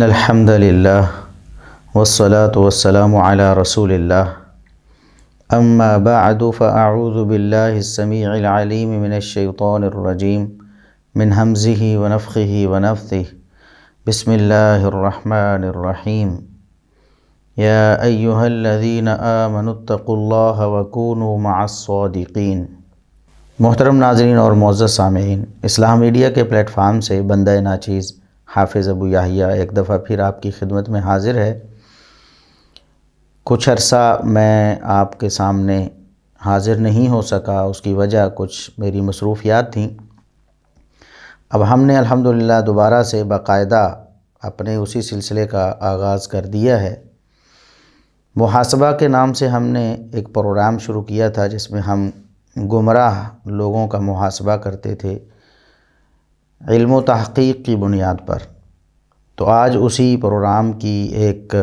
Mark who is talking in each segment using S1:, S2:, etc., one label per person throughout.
S1: ان الحمد للہ والصلاة والسلام علی رسول اللہ اما بعد فاعوذ باللہ السمیع العلیم من الشیطان الرجیم من ہمزہ ونفخہ ونفثہ بسم اللہ الرحمن الرحیم یا ایہا الذین آمنوا اتقوا اللہ وکونوا مع الصادقین۔ محترم ناظرین اور معزز سامعین، اسلام میڈیا کے پلیٹ فارم سے بندہ ناچیز حافظ ابو یحییٰ ایک دفعہ پھر آپ کی خدمت میں حاضر ہے۔ کچھ عرصہ میں آپ کے سامنے حاضر نہیں ہو سکا، اس کی وجہ کچھ میری مصروفیات تھیں۔ اب ہم نے الحمدللہ دوبارہ سے باقاعدہ اپنے اسی سلسلے کا آغاز کر دیا ہے۔ محاسبہ کے نام سے ہم نے ایک پروگرام شروع کیا تھا جس میں ہم گمراہ لوگوں کا محاسبہ کرتے تھے علم و تحقیق کی بنیاد پر۔ تو آج اسی پروگرام کی ایک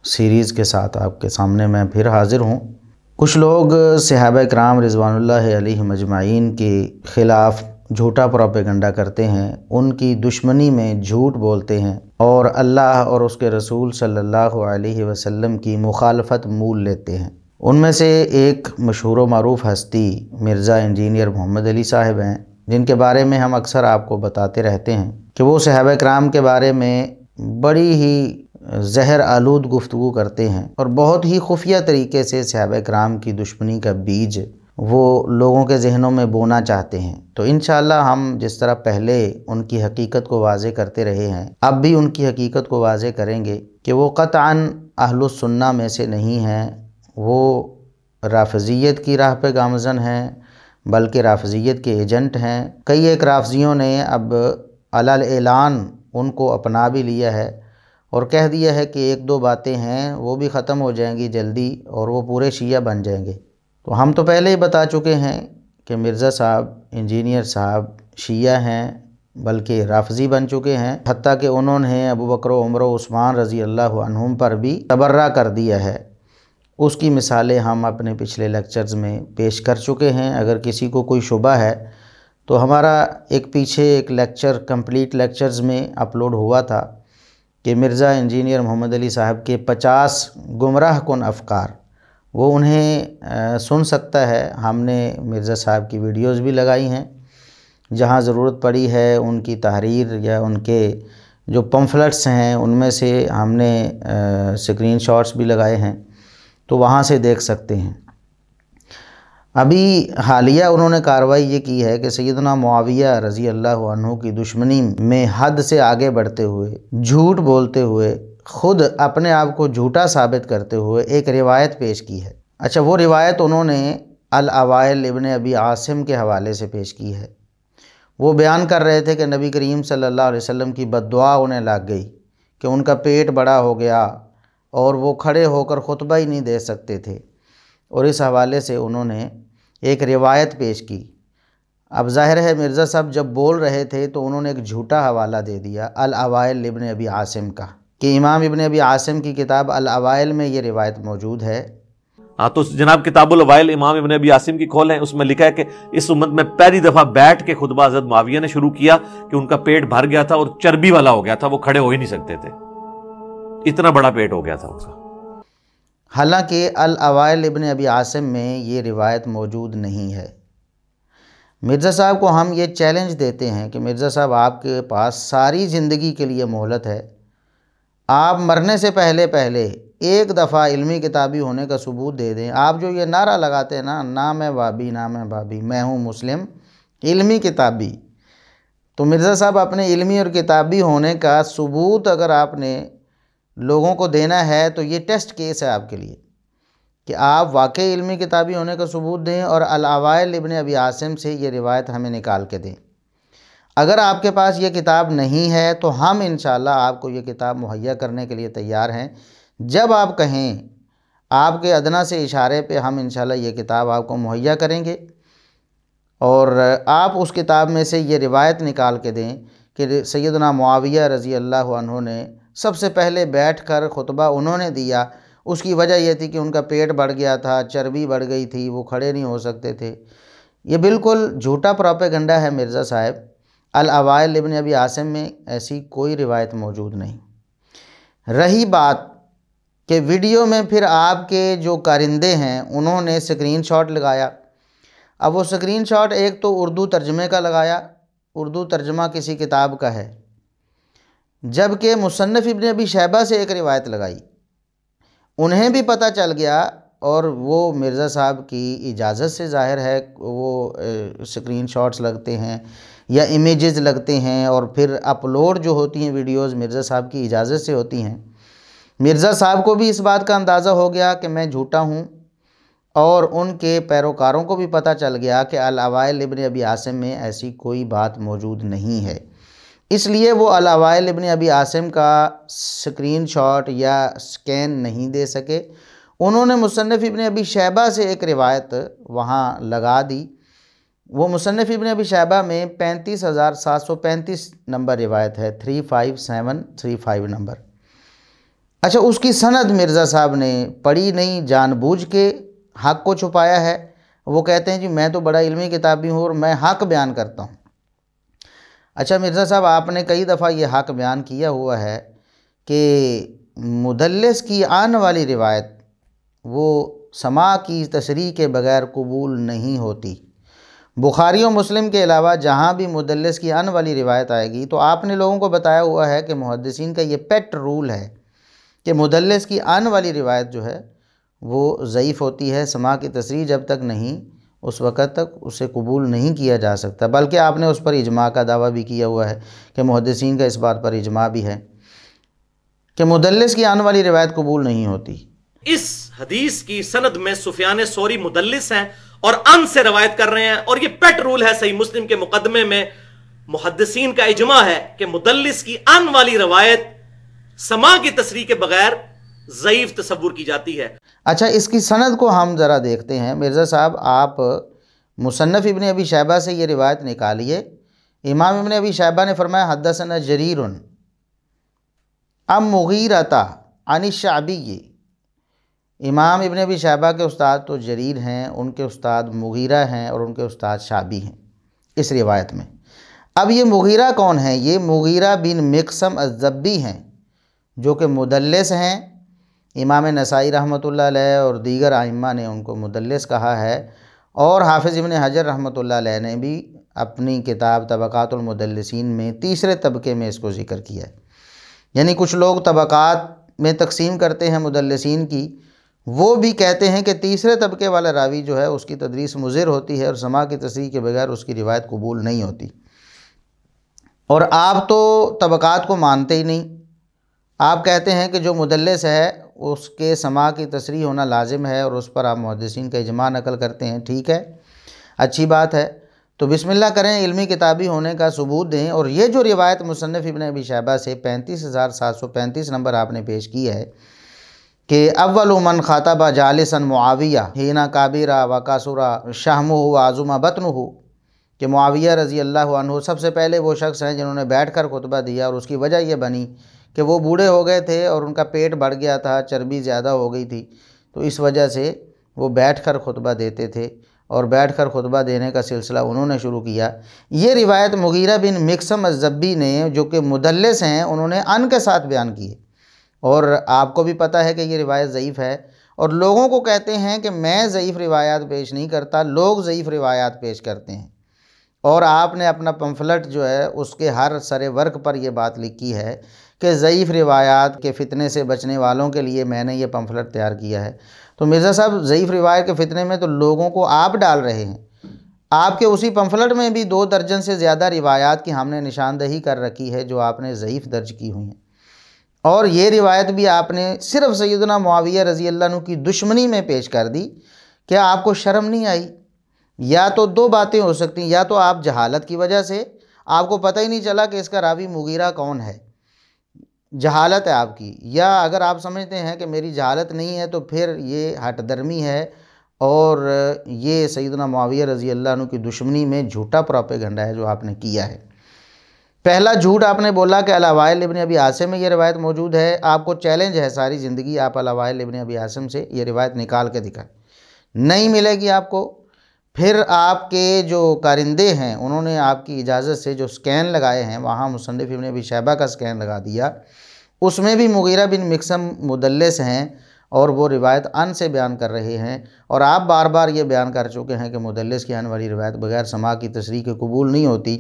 S1: سیریز کے ساتھ آپ کے سامنے میں پھر حاضر ہوں۔ کچھ لوگ صحابہ کرام رضوان اللہ علیہم اجمعین کے خلاف جھوٹا پروپیگنڈا کرتے ہیں، ان کی دشمنی میں جھوٹ بولتے ہیں اور اللہ اور اس کے رسول صلی اللہ علیہ وسلم کی مخالفت مول لیتے ہیں۔ ان میں سے ایک مشہور و معروف ہستی مرزا انجینئر محمد علی صاحب ہیں، جن کے بارے میں ہم اکثر آپ کو بتاتے رہتے ہیں کہ وہ صحابہ کرام کے بارے میں بڑی ہی زہر آلود گفتگو کرتے ہیں اور بہت ہی خفیہ طریقے سے صحابہ کرام کی دشمنی کا بیج وہ لوگوں کے ذہنوں میں بونا چاہتے ہیں۔ تو انشاءاللہ ہم جس طرح پہلے ان کی حقیقت کو واضح کرتے رہے ہیں، اب بھی ان کی حقیقت کو واضح کریں گے کہ وہ قطعاً اہل السنہ میں سے نہیں ہیں، وہ رافضیت کی راہ پہ گامزن ہیں، بلکہ رافضیت کے ایجنٹ ہیں۔ کئی ایک رافضیوں نے اب علی الاعلان ان کو اپنا بھی لیا ہے اور کہہ دیا ہے کہ ایک دو باتیں ہیں وہ بھی ختم ہو جائیں گی جلدی اور وہ پورے شیعہ بن جائیں گے۔ تو ہم تو پہلے ہی بتا چکے ہیں کہ مرزا صاحب انجینئر صاحب شیعہ ہیں، بلکہ رافضی بن چکے ہیں، حتیٰ کہ انہوں نے ابو بکر و عمر و عثمان رضی اللہ عنہم پر بھی تبرہ کر دیا ہے۔ اس کی مثالیں ہم اپنے پچھلے لیکچرز میں پیش کر چکے ہیں۔ اگر کسی کو کوئی شبہ ہے تو ہمارا ایک پیچھے ایک لیکچر کمپلیٹ لیکچرز میں اپلوڈ ہوا تھا کہ مرزا انجینئر محمد علی صاحب کے 50 گمراہ کن افکار، وہ انہیں سن سکتا ہے۔ ہم نے مرزا صاحب کی ویڈیوز بھی لگائی ہیں، جہاں ضرورت پڑی ہے ان کی تحریر یا ان کے جو پمفلٹس ہیں ان میں سے ہم نے سکرین شاٹس بھی لگائے ہیں، تو وہاں سے دیکھ سکتے ہیں۔ ابھی حالیہ انہوں نے کارروائی یہ کی ہے کہ سیدنا معاویہ رضی اللہ عنہ کی دشمنی میں حد سے آگے بڑھتے ہوئے، جھوٹ بولتے ہوئے، خود اپنے آپ کو جھوٹا ثابت کرتے ہوئے ایک روایت پیش کی ہے۔ اچھا، وہ روایت انہوں نے الاوائل ابن ابی عاصم کے حوالے سے پیش کی ہے۔ وہ بیان کر رہے تھے کہ نبی کریم صلی اللہ علیہ وسلم کی بد دعا انہیں لگ گئی کہ ان کا پیٹ بڑا ہو گیا اور وہ کھڑے ہو کر خطبہ ہی نہیں دے سکتے تھے، اور اس حوالے سے انہوں نے ایک روایت پیش کی۔ اب ظاہر ہے مرزا صاحب جب بول رہے تھے تو انہوں نے ایک جھوٹا حوالہ دے دیا الاوائل ابن ابی عاصم کا، کہ امام ابن ابی عاصم کی کتاب الاوائل میں یہ روایت موجود ہے۔
S2: ہاں تو جناب کتاب الاوائل امام ابن ابی عاصم کی کھولیں، اس میں لکھا ہے کہ اس امت میں پہلی دفعہ بیٹھ کے خطبہ حضرت معاویہ نے شروع کیا کہ ان کا پیٹ بھر گیا تھا اور چربی والا ہو گیا تھا، وہ کھڑے ہو ہی نہیں سکتے تھے، اتنا بڑا پیٹ ہو گیا تھا ان کا۔
S1: حالانکہ الاوائل ابن ابی عاصم میں یہ روایت موجود نہیں ہے۔ مرزا صاحب کو ہم یہ چیلنج دیتے ہیں کہ مرزا صاحب آپ کے پاس ساری زندگی کے لیے مہلت ہے، آپ مرنے سے پہلے ایک دفعہ علمی کتابی ہونے کا ثبوت دے دیں۔ آپ جو یہ نعرہ لگاتے ہیں نا میں وابی نہ میں بابی، میں ہوں مسلم علمی کتابی، تو مرزا صاحب اپنے علمی اور کتابی ہونے کا ثبوت اگر آپ نے لوگوں کو دینا ہے تو یہ ٹیسٹ کیس ہے آپ کے لیے کہ آپ واقعی علمی کتابی ہونے کا ثبوت دیں اور الاوائل ابن ابی عاصم سے یہ روایت ہمیں نکال کے دیں۔ اگر آپ کے پاس یہ کتاب نہیں ہے تو ہم انشاءاللہ آپ کو یہ کتاب مہیا کرنے کے لیے تیار ہیں۔ جب آپ کہیں، آپ کے ادنیٰ سے اشارے پہ ہم انشاءاللہ یہ کتاب آپ کو مہیا کریں گے، اور آپ اس کتاب میں سے یہ روایت نکال کے دیں کہ سیدنا معاویہ رضی اللہ عنہ نے سب سے پہلے بیٹھ کر خطبہ انہوں نے دیا، اس کی وجہ یہ تھی کہ ان کا پیٹ بڑھ گیا تھا، چربی بڑھ گئی تھی، وہ کھڑے نہیں ہو سکتے تھے۔ یہ بالکل جھوٹا پروپیگنڈا ہے مرزا صاحب۔ الاوائل ابن ابی عاصم میں ایسی کوئی روایت موجود نہیں۔ رہی بات کہ ویڈیو میں پھر آپ کے جو کارندے ہیں انہوں نے سکرین شاٹ لگایا. اب وہ سکرین شاٹ ایک تو اردو ترجمے کا لگایا، اردو ترجمہ کسی کتاب کا ہے، جبکہ مصنف ابن ابی شیبہ سے ایک روایت لگائی. انہیں بھی پتہ چل گیا، اور وہ مرزا صاحب کی اجازت سے ظاہر ہے وہ سکرین شاٹس لگتے ہیں یا امیجز لگتے ہیں، اور پھر اپلوڈ جو ہوتی ہیں ویڈیوز مرزا صاحب کی اجازت سے ہوتی ہیں. مرزا صاحب کو بھی اس بات کا اندازہ ہو گیا کہ میں جھوٹا ہوں، اور ان کے پیروکاروں کو بھی پتہ چل گیا کہ الاوائل ابن ابی عاصم میں ایسی کوئی بات موجود نہیں ہے. اس لیے وہ الاوائل ابن ابی عاصم کا سکرین شاٹ یا سکین نہیں دے سکے. انہوں نے مصنف ابن ابی شیبہ سے ایک روایت وہاں لگا دی. وہ مصنف ابن ابی شیبہ میں 35,735 نمبر روایت ہے، 35735 نمبر. اچھا، اس کی سند مرزا صاحب نے پڑھی نہیں، جان بوجھ کے حق کو چھپایا ہے. وہ کہتے ہیں جی میں تو بڑا علمی کتابی ہوں اور میں حق بیان کرتا ہوں. اچھا مرزا صاحب، آپ نے کئی دفعہ یہ حق بیان کیا ہوا ہے کہ مدلس کی آن والی روایت وہ سماع کی تصریح کے بغیر قبول نہیں ہوتی. بخاری و مسلم کے علاوہ جہاں بھی مدلس کی آن والی روایت آئے گی تو آپ نے لوگوں کو بتایا ہوا ہے کہ محدثین کا یہ پیٹ رول ہے کہ مدلس کی آن والی روایت جو ہے وہ ضعیف ہوتی ہے. سماع کی تصریح جب تک نہیں اس وقت تک اسے قبول نہیں کیا جا سکتا. بلکہ آپ نے اس پر اجماع کا دعویٰ بھی کیا ہوا ہے کہ محدثین کا اس بات پر اجماع بھی ہے کہ مدلس کی آن والی روایت قبول نہیں ہوتی.
S3: اس حدیث کی سند میں سفیان ثوری مدلس ہیں اور ان سے روایت کر رہے ہیں، اور یہ پیٹ رول ہے صحیح مسلم کے مقدمے میں. محدثین کا اجماع ہے کہ مدلس کی ان والی روایت سماع کی تصریح کے بغیر ضعیف تصور کی جاتی ہے.
S1: اچھا، اس کی سند کو ہم ذرا دیکھتے ہیں. مرزا صاحب، آپ مصنف ابن ابی شیبہ سے یہ روایت نکالیے. امام ابن ابی شیبہ نے فرمایا حدثنا جریر ام مغیرۃ عن الشعبی. امام ابن ابی شیبہ کے استاد تو جریر ہیں، ان کے استاد مغیرہ ہیں، اور ان کے استاد شعبی ہیں اس روایت میں. اب یہ مغیرہ کون ہیں؟ یہ مغیرہ بن مقسم الضبی ہیں جو کہ مدلس ہیں. امام نسائی رحمۃ اللہ علیہ اور دیگر ائمہ نے ان کو مدلس کہا ہے، اور حافظ ابن حجر رحمۃ اللہ علیہ نے بھی اپنی کتاب طبقات المدلسین میں تیسرے طبقے میں اس کو ذکر کیا ہے. یعنی کچھ لوگ طبقات میں تقسیم کرتے ہیں مدلسین کی، وہ بھی کہتے ہیں کہ تیسرے طبقے والا راوی جو ہے اس کی تدریس مضر ہوتی ہے اور سماع کی تصریح کے بغیر اس کی روایت قبول نہیں ہوتی. اور آپ تو طبقات کو مانتے ہی نہیں. آپ کہتے ہیں کہ جو مدلس ہے اس کے سماع کی تصریح ہونا لازم ہے، اور اس پر آپ محدثین کا اجماع نقل کرتے ہیں. ٹھیک ہے، اچھی بات ہے. تو بسم اللہ کریں، علمی کتابی ہونے کا ثبوت دیں. اور یہ جو روایت مصنف ابن ابی شیبہ سے 35,735 نمبر آپ نے پیش کی ہے کہ اول من خاطب جالسا معاویہ حین کابرہ وکاسرہ شہمہ وعظم بطنہ، کہ معاویہ رضی اللہ عنہ سب سے پہلے وہ شخص ہیں جنہوں نے بیٹھ کر خطبہ دیا، اور اس کی وجہ یہ بنی کہ وہ بوڑھے ہو گئے تھے اور ان کا پیٹ بڑھ گیا تھا، چربی زیادہ ہو گئی تھی، تو اس وجہ سے وہ بیٹھ کر خطبہ دیتے تھے، اور بیٹھ کر خطبہ دینے کا سلسلہ انہوں نے شروع کیا. یہ روایت مغیرہ بن مقسم الضبی نے، جو کہ مدلس ہیں، انہوں نے ان کے ساتھ بیان کی ہے. اور آپ کو بھی پتہ ہے کہ یہ روایت ضعیف ہے، اور لوگوں کو کہتے ہیں کہ میں ضعیف روایات پیش نہیں کرتا، لوگ ضعیف روایات پیش کرتے ہیں. اور آپ نے اپنا پمفلٹ جو ہے اس کے ہر سرے ورق پر یہ بات لکھی ہے کہ ضعیف روایات کے فتنے سے بچنے والوں کے لیے میں نے یہ پمفلٹ تیار کیا ہے. تو مرزا صاحب، ضعیف روایت کے فتنے میں تو لوگوں کو آپ ڈال رہے ہیں. آپ کے اسی پمفلٹ میں بھی 2 درجن سے زیادہ روایات کی ہم نے نشاندہی کر رکھی ہے جو آپ نے ضعیف درج کی ہوئی ہیں. اور یہ روایت بھی آپ نے صرف سیدنا معاویہ رضی اللہ عنہ کی دشمنی میں پیش کر دی. کیا آپ کو شرم نہیں آئی؟ یا تو 2 باتیں ہو سکتی ہیں، یا تو آپ جہالت کی وجہ سے آپ کو پتہ ہی نہیں چلا کہ اس کا راوی مغیرہ کون ہے، جہالت ہے آپ کی، یا اگر آپ سمجھتے ہیں کہ میری جہالت نہیں ہے تو پھر یہ ہٹ درمی ہے، اور یہ سیدنا معاویہ رضی اللہ عنہ کی دشمنی میں جھوٹا پروپیگنڈا ہے جو آپ نے کیا ہے. پہلا جھوٹ آپ نے بولا کہ الاوائل ابن ابی عاصم میں یہ روایت موجود ہے. آپ کو چیلنج ہے ساری زندگی، آپ الاوائل ابن ابی عاصم سے یہ روایت نکال کے دکھائیں، نہیں ملے گی آپ کو. پھر آپ کے جو کارندے ہیں انہوں نے آپ کی اجازت سے جو سکین لگائے ہیں، وہاں مصنف ابن ابی شیبہ کا سکین لگا دیا، اس میں بھی مغیرہ بن مکسم مدلس ہیں اور وہ روایت ان سے بیان کر رہے ہیں، اور آپ بار بار یہ بیان کر چکے ہیں کہ مدلس کی ان والی روایت بغیر سماع کی تصریح کے قبول نہیں ہوتی۔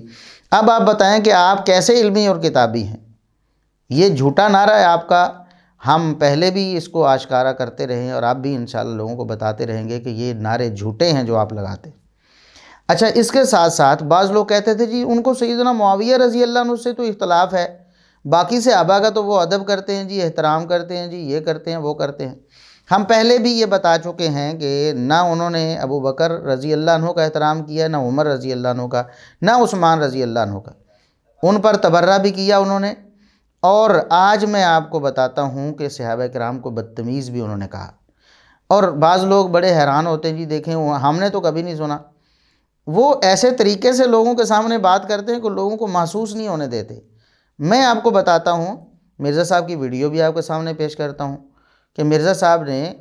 S1: اب آپ بتائیں کہ آپ کیسے علمی اور کتابی ہیں؟ یہ جھوٹا نعرہ ہے آپ کا، ہم پہلے بھی اس کو آشکارا کرتے رہے ہیں اور آپ بھی انشاءاللہ لوگوں کو بتاتے رہیں گے کہ یہ نعرے جھوٹے ہیں جو آپ لگاتے ہیں۔ اچھا، اس کے ساتھ ساتھ بعض لوگ کہتے تھے جی ان کو سیدنا معاویہ رضی اللہ عنہ سے تو اختلاف ہے، باقی صحابہ کا تو وہ ادب کرتے ہیں جی، احترام کرتے ہیں جی، یہ کرتے ہیں وہ کرتے ہیں۔ ہم پہلے بھی یہ بتا چکے ہیں کہ نہ انہوں نے ابو بکر رضی اللہ عنہ کا احترام کیا، نہ عمر رضی اللہ عنہ کا، نہ عثمان رضی اللہ عنہ کا، ان پر تبرہ بھی کیا انہوں نے۔ اور آج میں آپ کو بتاتا ہوں کہ صحابہ کرام کو بدتمیز بھی انہوں نے کہا، اور بعض لوگ بڑے حیران ہوتے ہیں جی دیکھیں ہم نے تو کبھی نہیں سنا۔ وہ ایسے طریقے سے لوگوں کے سامنے بات کرتے ہیں کہ لوگوں کو محسوس نہیں ہونے دیتے۔ میں آپ کو بتاتا ہوں، مرزا صاحب کی ویڈیو بھی آپ کے سامنے پیش کرتا ہوں کہ مرزا صاحب نے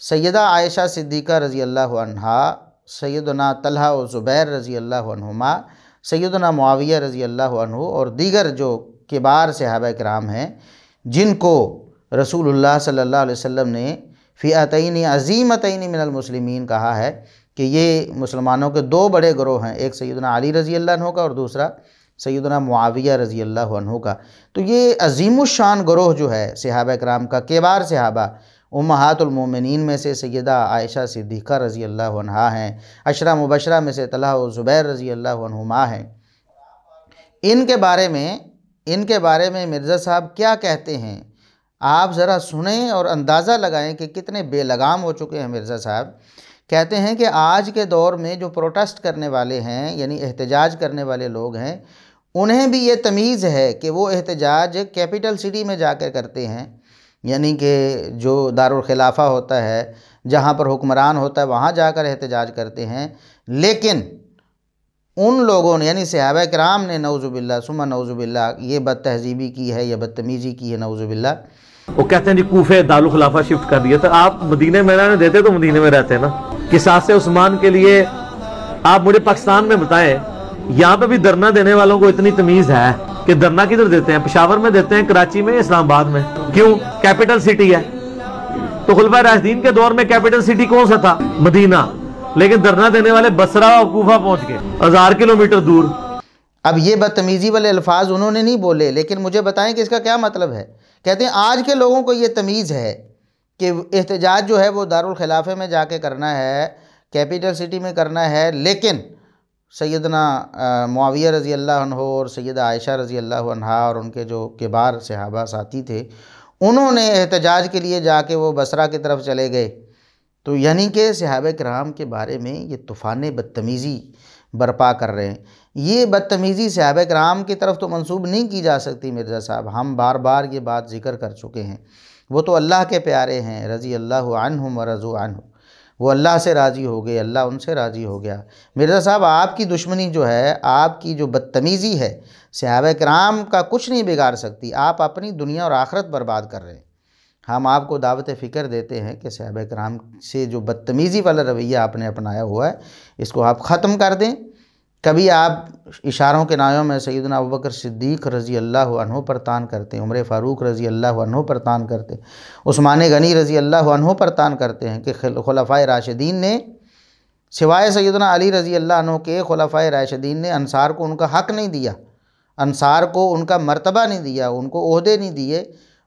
S1: سیدہ عائشہ صدیقہ رضی اللہ عنہا، سیدنا طلحہ و زبیر رضی اللہ عنہما، سیدنا معاویہ رضی اللہ عنہ اور دیگر جو کبار صحابہ کرام ہیں جن کو رسول اللہ صلی اللہ علیہ وسلم نے فئتین عظیمتین من المسلمین کہا ہے کہ یہ مسلمانوں کے دو بڑے گروہ ہیں، ایک سیدنا علی رضی اللہ عنہ کا اور دوسرا سیدنا معاویہ رضی اللہ عنہ کا۔ تو یہ عظیم الشان گروہ جو ہے صحابہ کرام کا، کبار صحابہ، امہات المومنین میں سے سیدہ عائشہ صدیقہ رضی اللہ عنہا ہیں، عشرہ مبشرہ میں سے طلحہ و زبیر رضی اللہ عنہما ہیں۔ ان کے بارے میں مرزا صاحب کیا کہتے ہیں آپ ذرا سنیں اور اندازہ لگائیں کہ کتنے بے لگام ہو چکے ہیں مرزا صاحب۔ کہتے ہیں کہ آج کے دور میں جو پروٹیسٹ کرنے والے ہیں، یعنی احتجاج کرنے والے لوگ ہیں، انہیں بھی یہ تمیز ہے کہ وہ احتجاج کیپٹل سٹی میں جا کر کرتے ہیں، یعنی کہ جو دارالخلافہ ہوتا ہے، جہاں پر حکمران ہوتا ہے، وہاں جا کر احتجاج کرتے ہیں، لیکن ان لوگوں نے یعنی صحابہ کرام نے نعوذ باللہ ثم نعوذ باللہ یہ بد تہذیبی کی ہے، یہ بدتمیزی کی ہے، نعوذ باللہ۔
S2: وہ کہتے ہیں جی کوفے دارالخلافہ شفٹ کر دیا تھا، آپ مدینے میں رہنے دیتے تو مدینے میں رہتے ہیں نا۔ قصاص عثمان کے لیے آپ مجھے پاکستان میں بتائیں، یہاں پہ بھی دھرنا دینے والوں کو اتنی تمیز ہے کہ دھرنا کدھر دیتے ہیں؟ پشاور میں دیتے ہیں، کراچی میں، اسلام آباد میں؟ کیوں؟ کیپٹل سٹی ہے۔ تو خلفائے راشدین کے دور میں کیپٹل سٹی کون سا تھا؟ مدینہ، لیکن دھرنا دینے والے بصرہ اور کوفہ پہنچ گئے 1000 کلومیٹر دور۔
S1: اب یہ بدتمیزی والے الفاظ انہوں نے نہیں بولے، لیکن مجھے بتائیں کہ اس کا کیا مطلب ہے۔ کہتے ہیں آج کے لوگوں کو یہ تمیز ہے کہ احتجاج جو ہے وہ دارالخلافے میں جا کے کرنا ہے، کیپٹل سٹی میں کرنا ہے، لیکن سیدنا معاویہ رضی اللہ عنہ اور سیدہ عائشہ رضی اللہ عنہا اور ان کے جو کبار صحابہ ساتھی تھے، انہوں نے احتجاج کے لیے جا کے وہ بصرہ کی طرف چلے گئے۔ تو یعنی کہ صحابہ کرام کے بارے میں یہ طوفان بدتمیزی برپا کر رہے ہیں۔ یہ بدتمیزی صحابہ کرام کی طرف تو منسوب نہیں کی جا سکتی مرزا صاحب، ہم بار بار یہ بات ذکر کر چکے ہیں۔ وہ تو اللہ کے پیارے ہیں، رضی اللہ عنہم ورضوا عنہ، وہ اللہ سے راضی ہو گئے، اللہ ان سے راضی ہو گیا۔ مرزا صاحب آپ کی دشمنی جو ہے، آپ کی جو بدتمیزی ہے، صحابہ کرام کا کچھ نہیں بگاڑ سکتی، آپ اپنی دنیا اور آخرت برباد کر رہے ہیں۔ ہم آپ کو دعوت فکر دیتے ہیں کہ صحابہ کرام سے جو بدتمیزی والا رویہ آپ نے اپنایا ہوا ہے، اس کو آپ ختم کر دیں۔ کبھی آپ اشاروں کے نایوں میں سیدنا ابوبکر صدیق رضی اللہ عنہ پر تان کرتے ہیں، عمر فاروق رضی اللہ عنہ پر تان کرتے ہیں، عثمان غنی رضی اللہ عنہ پر تان کرتے ہیں کہ خلفائے راشدین نے سوائے سیدنا علی رضی اللہ عنہ کے خلفائے راشدین نے انصار کو ان کا حق نہیں دیا، انصار کو ان کا مرتبہ نہیں دیا، ان کو عہدے نہیں دیے،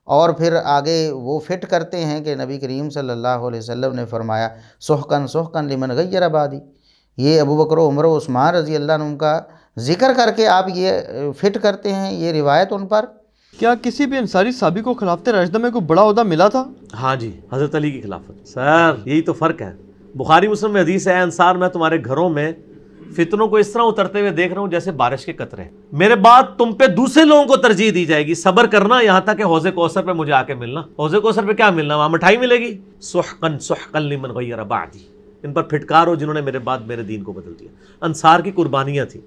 S1: اور پھر آگے وہ فٹ کرتے ہیں کہ نبی کریم صلی اللہ علیہ وسلم نے فرمایا سحقن سحقن لمن غیر بعدی۔ یہ ابو بکر و عمر و عثمان رضی اللہ عنہ کا ذکر کر کے آپ یہ فٹ کرتے ہیں یہ روایت ان پر۔
S4: کیا کسی بھی انصاری صحابی کو خلافت راشدہ میں کوئی بڑا عہدہ ملا تھا؟
S2: ہاں جی، حضرت علی کی خلافت۔ سر یہی تو فرق ہے۔ بخاری مسلم میں حدیث ہے، انصار میں تمہارے گھروں میں فتنوں کو اس طرح اترتے ہوئے دیکھ رہا ہوں جیسے بارش کے قطرے، میرے بعد تم پہ دوسرے لوگوں کو ترجیح دی جائے گی، صبر کرنا یہاں تک کہ حوض کوثر پہ مجھے آ کے ملنا۔ حوض کوثر پہ کیا ملنا؟ وہاں مٹھائی ملے گی۔ سحقن سحقن لمن غیر بعدی، ان پر پھٹکار ہو جنہوں نے میرے بعد میرے دین کو بدل دیا۔ انصار کی قربانیاں تھیں،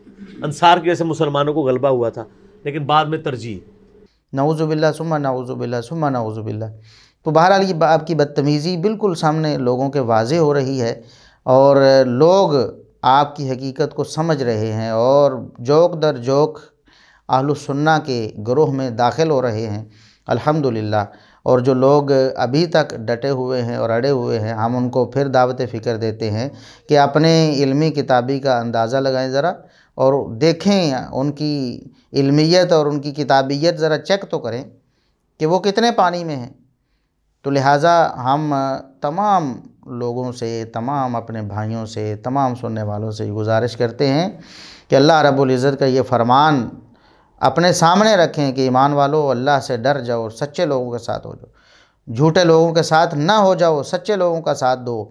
S2: انصار کی وجہ سے مسلمانوں کو غلبہ ہوا تھا، لیکن بعد میں ترجیح۔
S1: نعوذ باللہ ثم نعوذ باللہ ثم نعوذ باللہ۔ تو بہرحال یہ آپ کی بدتمیزی بالکل سامنے لوگوں کے واضح ہو رہی ہے، اور لوگ آپ کی حقیقت کو سمجھ رہے ہیں اور جوک در جوک اہل السنہ کے گروہ میں داخل ہو رہے ہیں۔ الحمدللہ۔ اور جو لوگ ابھی تک ڈٹے ہوئے ہیں اور اڑے ہوئے ہیں، ہم ان کو پھر دعوت فکر دیتے ہیں کہ اپنے علمی کتابی کا اندازہ لگائیں ذرا، اور دیکھیں ان کی علمیت اور ان کی کتابیت ذرا چیک تو کریں کہ وہ کتنے پانی میں ہیں۔ تو لہٰذا ہم تمام لوگوں سے، تمام اپنے بھائیوں سے، تمام سننے والوں سے گزارش کرتے ہیں کہ اللہ رب العزت کا یہ فرمان اپنے سامنے رکھیں کہ ایمان والو اللہ سے ڈر جاؤ اور سچے لوگوں کے ساتھ ہو جاؤ، جھوٹے لوگوں کے ساتھ نہ ہو جاؤ، سچے لوگوں کا ساتھ دو۔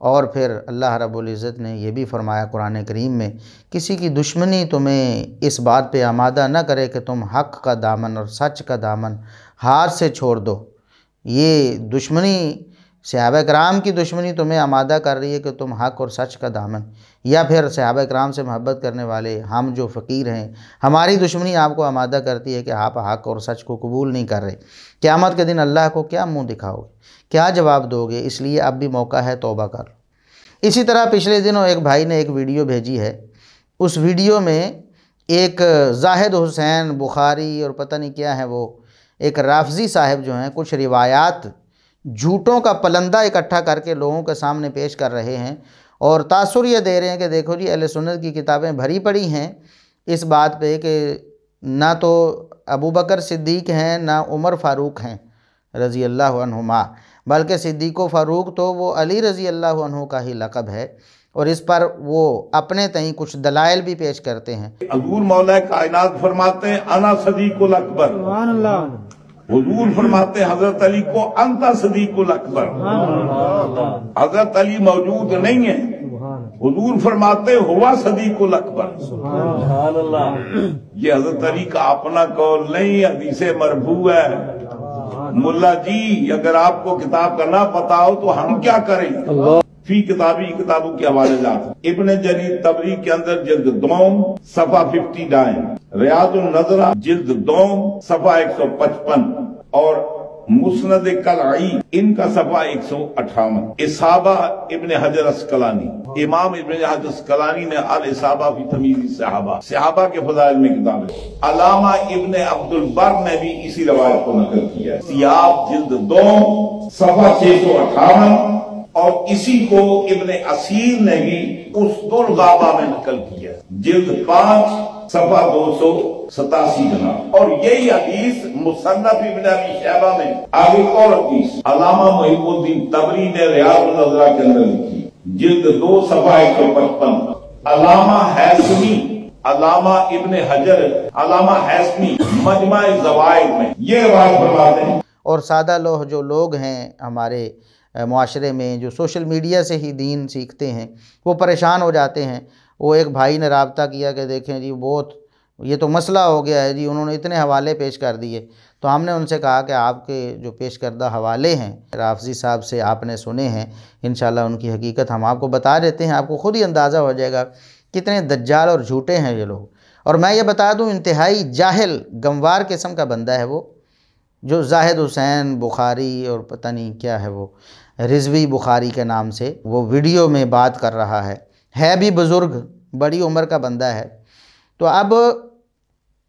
S1: اور پھر اللہ رب العزت نے یہ بھی فرمایا قرآن کریم میں، کسی کی دشمنی تمہیں اس بات پہ آمادہ نہ کرے کہ تم حق کا دامن اور سچ کا دامن ہاتھ سے چھوڑ دو۔ یہ دشمنی، صحابہ کرام کی دشمنی تمہیں آمادہ کر رہی ہے کہ تم حق اور سچ کا دامن، یا پھر صحابہ کرام سے محبت کرنے والے ہم جو فقیر ہیں، ہماری دشمنی آپ کو آمادہ کرتی ہے کہ آپ حق اور سچ کو قبول نہیں کر رہے۔ قیامت کے دن اللہ کو کیا منہ دکھاؤ گے، کیا جواب دو گے؟ اس لیے اب بھی موقع ہے، توبہ کر لو۔ اسی طرح پچھلے دنوں ایک بھائی نے ایک ویڈیو بھیجی ہے، اس ویڈیو میں ایک زاہد حسین بخاری اور پتہ نہیں کیا ہے، وہ ایک رافضی صاحب جو ہیں کچھ روایات جھوٹوں کا پلندہ اکٹھا کر کے لوگوں کے سامنے پیش کر رہے ہیں، اور تاثر یہ دے رہے ہیں کہ دیکھو جی اہل سنت کی کتابیں بھری پڑی ہیں اس بات پہ کہ نہ تو ابو بکر صدیق ہیں نہ عمر فاروق ہیں رضی اللہ عنہما، بلکہ صدیق و فاروق تو وہ علی رضی اللہ عنہ کا ہی لقب ہے، اور اس پر وہ اپنے تئیں کچھ دلائل بھی پیش کرتے ہیں۔
S5: حضور مولا کائنات فرماتے ہیں انا صدیق الاکبر،
S6: سبحان اللہ۔
S5: حضور فرماتے ہیں حضرت علی کو انتا صدیق الاکبر، حضرت علی موجود نہیں ہے، حضور فرماتے ہوا صدیق الاکبر۔
S6: سبحان اللہ۔
S5: یہ حضرت علی کا اپنا قول نہیں، حدیث مرفوع ہے۔ ملا جی اگر آپ کو کتاب کا نہ پتا ہو تو ہم کیا کریں؟ فی کتابوں کے حوالے جات ابن جریر طبری کے اندر جلد دوم صفحہ 59، ریاض النظرہ جلد دوم صفحہ 155، اور مسند کلعی ان کا صفحہ 158، اصحابہ ابن حجر اسقلانی، امام ابن حجر اسقلانی نے الاصابہ فی تمیز صحابہ، صحابہ کے فضائل میں کتاب ہے۔ علامہ ابن عبد البر نے بھی اسی روایت کو نقل کیا ہے، سیاب جلد دوم صفحہ 658، اور اسی کو ابن اسیر نے بھی اسد الغابہ میں نقل کیا، جلد 5 صفحہ 287 جناب۔ اور یہی حدیث مصنف ابن ابی شیبہ میں آگے اور حدیث علامہ محب الدین طبری نے ریاض النظرہ کے اندر لکھی، جلد 2 صفحہ 155۔ علامہ حیثمی، علامہ ابن حجر، علامہ حیثمی مجمع الزوائد میں یہ روایت فرماتے ہیں۔
S1: اور سادہ لوگ جو لوگ ہیں ہمارے معاشرے میں جو سوشل میڈیا سے ہی دین سیکھتے ہیں، وہ پریشان ہو جاتے ہیں۔ وہ ایک بھائی نے رابطہ کیا کہ دیکھیں جی بہت یہ تو مسئلہ ہو گیا ہے جی، انہوں نے اتنے حوالے پیش کر دیے۔ تو ہم نے ان سے کہا کہ آپ کے جو پیش کردہ حوالے ہیں رافضی صاحب سے آپ نے سنے ہیں، انشاءاللہ ان کی حقیقت ہم آپ کو بتا دیتے ہیں، آپ کو خود ہی اندازہ ہو جائے گا کتنے دجال اور جھوٹے ہیں یہ لوگ۔ اور میں یہ بتا دوں انتہائی جاہل گنوار قسم کا بندہ ہے وہ، جو زاہد حسین بخاری اور پتہ نہیں کیا ہے وہ رضوی بخاری کے نام سے وہ ویڈیو میں بات کر رہا ہے بھی بزرگ، بڑی عمر کا بندہ ہے۔ تو اب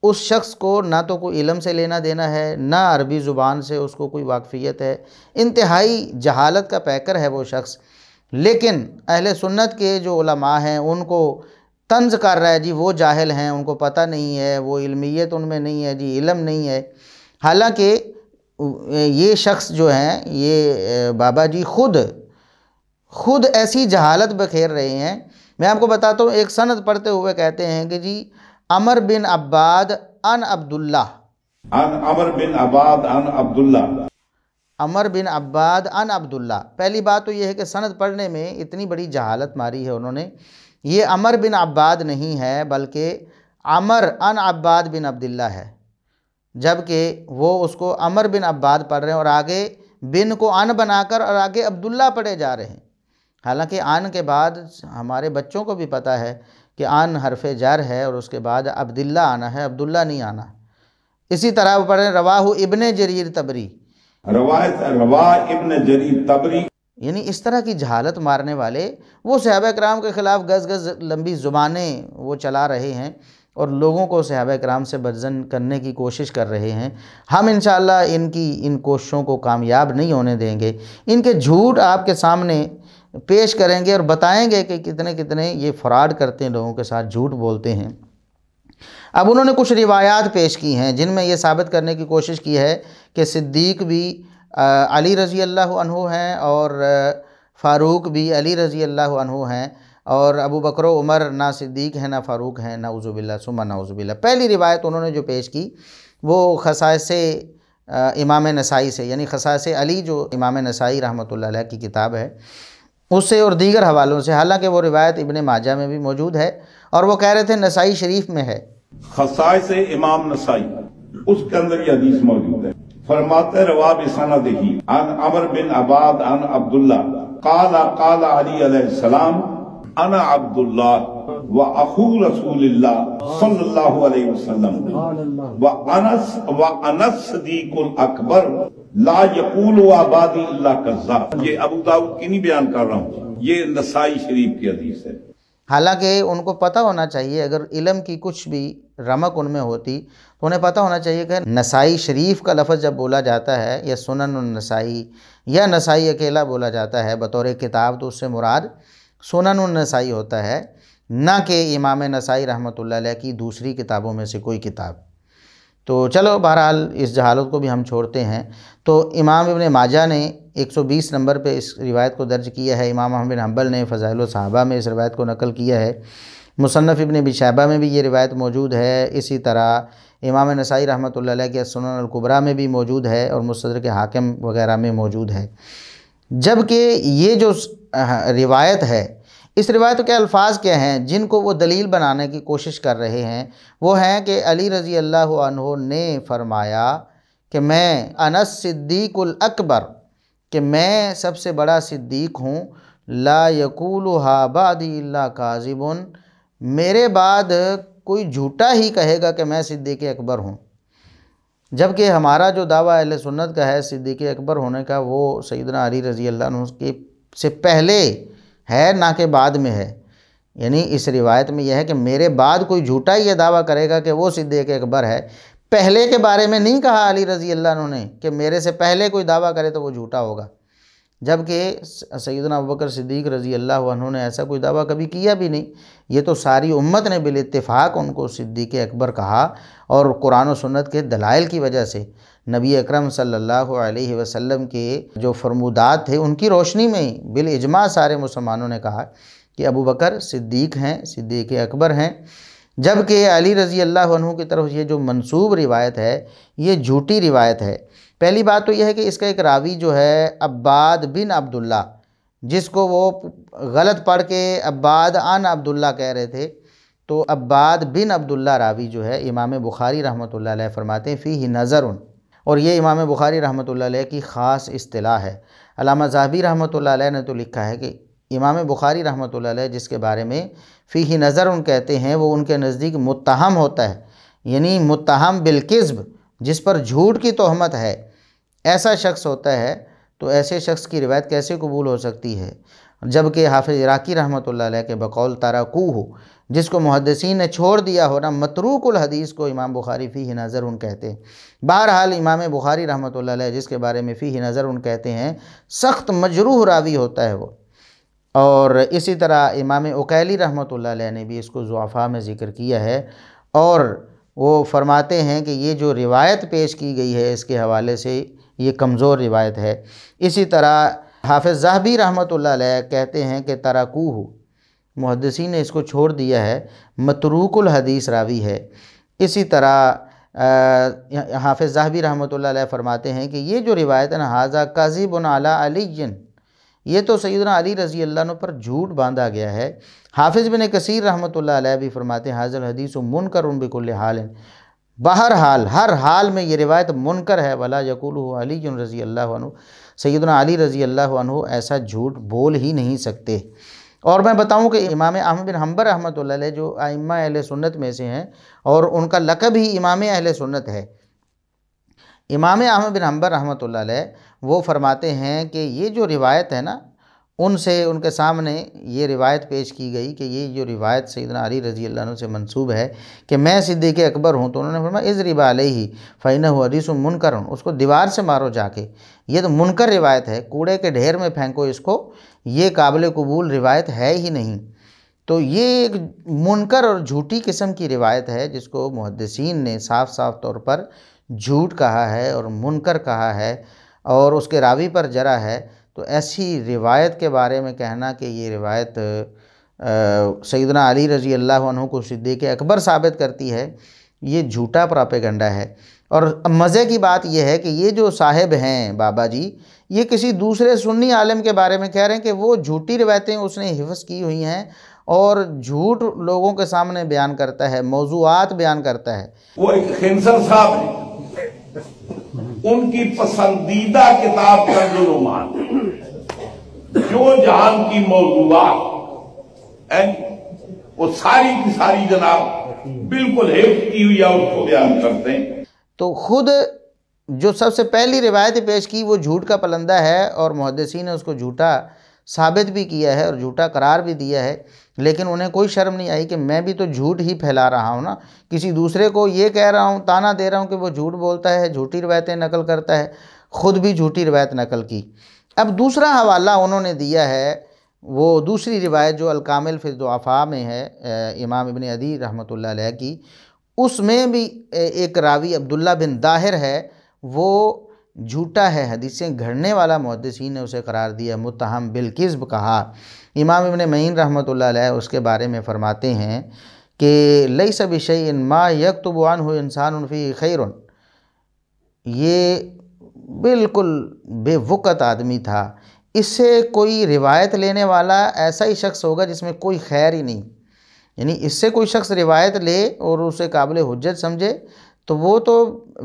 S1: اس شخص کو نہ تو کوئی علم سے لینا دینا ہے، نہ عربی زبان سے اس کو کوئی واقفیت ہے، انتہائی جہالت کا پیکر ہے وہ شخص، لیکن اہل سنت کے جو علماء ہیں ان کو طنز کر رہا ہے جی وہ جاہل ہیں، ان کو پتہ نہیں ہے، وہ علمیت ان میں نہیں ہے جی، علم نہیں ہے۔ حالانکہ یہ شخص جو ہیں یہ بابا جی خود ایسی جہالت بکھیر رہے ہیں۔ میں آپ کو بتاتا ہوں، ایک سند پڑھتے ہوئے کہتے ہیں کہ جی عمر بن عباد عن عبداللہ،
S5: عمر بن عباد عن عبداللہ،
S1: عمر بن عباد عن عبداللہ۔ پہلی بات تو یہ ہے کہ سند پڑھنے میں اتنی بڑی جہالت ماری ہے انہوں نے۔ یہ عمر بن عباد نہیں ہے بلکہ عمر عن عباد بن عبداللہ ہے، جبکہ وہ اس کو عمر بن عباد پڑھ رہے ہیں اور آگے بن کو عن بنا کر اور آگے عبداللہ پڑھے جا رہے ہیں۔ حالانکہ عن کے بعد ہمارے بچوں کو بھی پتہ ہے کہ عن حرف جر ہے اور اس کے بعد عبداللہ آنا ہے، عبداللہ نہیں آنا۔ اسی طرح وہ پڑھیں رواہ ابن جریر طبری،
S5: روایت رواہ ابن جریر طبری۔
S1: یعنی اس طرح کی جہالت مارنے والے وہ صحابہ کرام کے خلاف گز گز لمبی زبانیں وہ چلا رہے ہیں، اور لوگوں کو صحابہ کرام سے بدظن کرنے کی کوشش کر رہے ہیں۔ ہم انشاءاللہ ان کوششوں کو کامیاب نہیں ہونے دیں گے، ان کے جھوٹ آپ کے سامنے پیش کریں گے اور بتائیں گے کہ کتنے کتنے یہ فراڈ کرتے ہیں، لوگوں کے ساتھ جھوٹ بولتے ہیں۔ اب انہوں نے کچھ روایات پیش کی ہیں جن میں یہ ثابت کرنے کی کوشش کی ہے کہ صدیق بھی علی رضی اللہ عنہ ہیں اور فاروق بھی علی رضی اللہ عنہ ہیں، اور ابو بکر و عمر نہ صدیق ہیں نہ فاروق ہیں، نعوذ باللہ ثم نعوذ باللہ۔ پہلی روایت انہوں نے جو پیش کی وہ خصائص امام نسائی سے، یعنی خصائص علی جو امام نسائی رحمۃ اللہ علیہ کی کتاب ہے اس سے اور دیگر حوالوں سے، حالانکہ وہ روایت ابن ماجہ میں بھی موجود ہے اور وہ کہہ رہے تھے نسائی شریف میں ہے۔
S5: خصائص امام نسائی اس کے اندر یہ حدیث موجود ہے، فرماتے رواب سندہی عن عمر بن عباد عن عبداللہ قال قال علی علیہ السلام انا عبداللہ و اخو رسول اللہ صلی اللہ علیہ وسلم و انس صدیق الاکبر لا یقول عبادی اللہ کذاب۔ یہ ابو داؤد کی نہیں بیان کر رہا ہوں، یہ نسائی شریف کی حدیث ہے۔
S1: حالانکہ ان کو پتہ ہونا چاہیے، اگر علم کی کچھ بھی رمق ان میں ہوتی تو انہیں پتہ ہونا چاہیے کہ نسائی شریف کا لفظ جب بولا جاتا ہے یا سنن النسائی یا نسائی اکیلا بولا جاتا ہے بطور کتاب تو اس سے مراد سنن النسائی ہوتا ہے، نہ کہ امام نسائی رحمۃ اللہ علیہ کی دوسری کتابوں میں سے کوئی کتاب۔ تو چلو بہرحال اس جہالت کو بھی ہم چھوڑتے ہیں۔ تو امام ابن ماجہ نے 120 نمبر پہ اس روایت کو درج کیا ہے، امام احمد بن حنبل نے فضائل الصحابہ میں اس روایت کو نقل کیا ہے، مصنف ابن ابی شیبہ میں بھی یہ روایت موجود ہے، اسی طرح امام نسائی رحمۃ اللہ علیہ کے سنن الکبریٰ میں بھی موجود ہے اور مستدرک حاکم وغیرہ میں موجود ہے۔ جبکہ یہ جو روایت ہے، اس روایت کے الفاظ کیا ہیں جن کو وہ دلیل بنانے کی کوشش کر رہے ہیں؟ وہ ہیں کہ علی رضی اللہ عنہ نے فرمایا کہ میں انس صدیق الاکبر، کہ میں سب سے بڑا صدیق ہوں، لا یقولھا بعدی الا کاذب، میرے بعد کوئی جھوٹا ہی کہے گا کہ میں صدیق اکبر ہوں۔ جبکہ ہمارا جو دعویٰ اہل سنت کا ہے صدیق اکبر ہونے کا، وہ سیدنا علی رضی اللہ عنہ کے سے پہلے ہے نہ کہ بعد میں ہے۔ یعنی اس روایت میں یہ ہے کہ میرے بعد کوئی جھوٹا یہ دعویٰ کرے گا کہ وہ صدیق اکبر ہے، پہلے کے بارے میں نہیں کہا علی رضی اللہ عنہ نے کہ میرے سے پہلے کوئی دعویٰ کرے تو وہ جھوٹا ہوگا، جبکہ سیدنا ابوبکر صدیق رضی اللہ عنہ نے ایسا کوئی دعویٰ کبھی کیا بھی نہیں۔ یہ تو ساری امت نے بالاتفاق ان کو صدیق اکبر کہا، اور قرآن و سنت کے دلائل کی وجہ سے نبی اکرم صلی اللہ علیہ وسلم کے جو فرمودات تھے ان کی روشنی میں ہی بالاجماع سارے مسلمانوں نے کہا کہ ابوبکر صدیق ہیں، صدیق اکبر ہیں، جبکہ علی رضی اللہ عنہ کی طرف یہ جو منسوب روایت ہے یہ جھوٹی روایت ہے۔ پہلی بات تو یہ ہے کہ اس کا ایک راوی جو ہے عباد بن عبداللہ، جس کو وہ غلط پڑھ کے عباد عن عبداللہ کہہ رہے تھے، تو عباد بن عبداللہ راوی جو ہے امام بخاری رحمۃ اللہ علیہ فرماتے ہیں فیہ نظر، اور یہ امام بخاری رحمۃ اللہ علیہ کی خاص اصطلاح ہے۔ علامہ ذہبی رحمۃ اللہ علیہ نے تو لکھا ہے کہ امام بخاری رحمۃ اللہ علیہ جس کے بارے میں فیہ نظر کہتے ہیں وہ ان کے نزدیک متہم ہوتا ہے، یعنی متہم بالکذب، جس پر جھوٹ کی تہمت ہے، ایسا شخص ہوتا ہے۔ تو ایسے شخص کی روایت کیسے قبول ہو سکتی ہے؟ جبکہ حافظ عراقی رحمۃ اللہ علیہ کے بقول ترکوہ، جس کو محدثین نے چھوڑ دیا ہو نا، متروک الحدیث کو امام بخاری فیہ نظر کہتے ہیں۔ بہرحال امام بخاری رحمۃ اللہ علیہ جس کے بارے میں فیہ نظر کہتے ہیں، سخت مجروح راوی ہوتا ہے وہ۔ اور اسی طرح امام عقیلی رحمۃ اللہ علیہ نے بھی اس کو ضعفاء میں ذکر کیا ہے، اور وہ فرماتے ہیں کہ یہ جو روایت پیش کی گئی ہے اس کے حوالے سے یہ کمزور روایت ہے۔ اسی طرح حافظ ذہبی رحمۃ اللہ علیہ کہتے ہیں کہ ترکوہ، محدثین نے اس کو چھوڑ دیا ہے، متروک الحدیث راوی ہے۔ اسی طرح حافظ ذہبی رحمۃ اللہ علیہ فرماتے ہیں کہ یہ جو روایت ہے نا، ھذا کاذب علی علی، یہ تو سیدنا علی رضی اللہ عنہ پر جھوٹ باندھا گیا ہے۔ حافظ بن کثیر رحمۃ اللہ علیہ بھی فرماتے ہیں ھذا الحدیث منکر بکل حال، بہرحال ہر حال میں یہ روایت منکر ہے، ولا یقولہ علی رضی اللہ عنہ، سیدنا علی رضی اللہ عنہ ایسا جھوٹ بول ہی نہیں سکتے۔ اور میں بتاؤں کہ امام احمد بن حنبل رحمۃ اللہ علیہ جو ائمہ اہل سنت میں سے ہیں، اور ان کا لقب ہی امام اہل سنت ہے، امام احمد بن حنبل رحمۃ اللہ علیہ وہ فرماتے ہیں کہ یہ جو روایت ہے نا، ان سے ان کے سامنے یہ روایت پیش کی گئی کہ یہ جو روایت سیدنا علی رضی اللہ عنہ سے منسوب ہے کہ میں صدیق اکبر ہوں، تو انہوں نے فرمایا اضرب علیہ فإنہ حدیث منکر، اس کو دیوار سے مارو جا کے، یہ تو منکر روایت ہے، کوڑے کے ڈھیر میں پھینکو اس کو، یہ قابل قبول روایت ہے ہی نہیں۔ تو یہ ایک منکر اور جھوٹی قسم کی روایت ہے جس کو محدثین نے صاف صاف طور پر جھوٹ کہا ہے اور منکر کہا ہے اور اس کے راوی پر جرح ہے۔ تو ایسی روایت کے بارے میں کہنا کہ یہ روایت سیدنا علی رضی اللہ عنہ کو صدیق اکبر ثابت کرتی ہے، یہ جھوٹا پراپیگنڈا ہے۔ اور مزے کی بات یہ ہے کہ یہ جو صاحب ہیں بابا جی، یہ کسی دوسرے سنی عالم کے بارے میں کہہ رہے ہیں کہ وہ جھوٹی روایتیں اس نے حفظ کی ہوئی ہیں اور جھوٹ لوگوں کے سامنے بیان کرتا ہے، موضوعات بیان کرتا ہے۔
S5: وہ ایک خنزر صاحب ہیں، ان کی پسندیدہ کتاب کنز الایمان، جو جہان کی موضوعات وہ ساری کی ساری جناب بالکل حفظ کی ہوئی ہے، اس کو بیان کرتے ہیں۔
S1: تو خود جو سب سے پہلی روایت پیش کی وہ جھوٹ کا پلندہ ہے اور محدثین نے اس کو جھوٹا ثابت بھی کیا ہے اور جھوٹا قرار بھی دیا ہے، لیکن انہیں کوئی شرم نہیں آئی کہ میں بھی تو جھوٹ ہی پھیلا رہا ہوں نا، کسی دوسرے کو یہ کہہ رہا ہوں، تانا دے رہا ہوں کہ وہ جھوٹ بولتا ہے، جھوٹی روایتیں نقل کرتا ہے، خود بھی جھوٹی روایت نقل کی۔ اب دوسرا حوالہ انہوں نے دیا ہے، وہ دوسری روایت جو الکامل فی الضعفاء میں ہے امام ابن عدی رحمۃ اللہ علیہ کی، اس میں بھی ایک راوی عبداللہ بن داہر ہے، وہ جھوٹا ہے، حدیثیں گھڑنے والا، محدثین نے اسے قرار دیا، متہم بالکذب کہا۔ امام ابن معین رحمۃ اللہ علیہ اس کے بارے میں فرماتے ہیں کہ لیس بشیء ما یکتب عنہ انسان فی خیر، یہ بالکل بے وقت آدمی تھا، اس سے کوئی روایت لینے والا ایسا ہی شخص ہوگا جس میں کوئی خیر ہی نہیں، یعنی اس سے کوئی شخص روایت لے اور اسے قابل حجت سمجھے تو وہ تو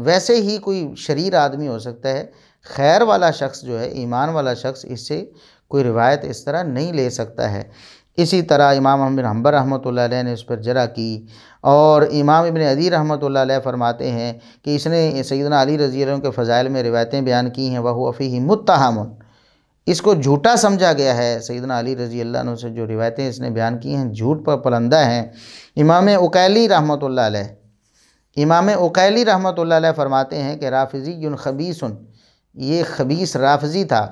S1: ویسے ہی کوئی شریر آدمی ہو سکتا ہے، خیر والا شخص جو ہے، ایمان والا شخص، اس سے کوئی روایت اس طرح نہیں لے سکتا ہے۔ اسی طرح امام احمد بن حنبل رحمۃ اللہ علیہ نے اس پر جرح کی، اور امام ابن عدی رحمۃ اللہ علیہ فرماتے ہیں کہ اس نے سیدنا علی رضی اللہ عنہ کے فضائل میں روایتیں بیان کی ہیں، وَهُوَ فِيهِ مُتَّهَمٌ، اس کو جھوٹا سمجھا گیا ہے، سیدنا علی رضی اللہ عنہ سے جو روایتیں اس نے بیان کی ہیں جھوٹ پر پلندہ ہیں۔ امام عقیلی رحمۃ اللہ علیہ، امام عقیلی رحمۃ اللہ علیہ فرماتے ہیں کہ رافضی خبیث، یہ خبیث رافضی تھا۔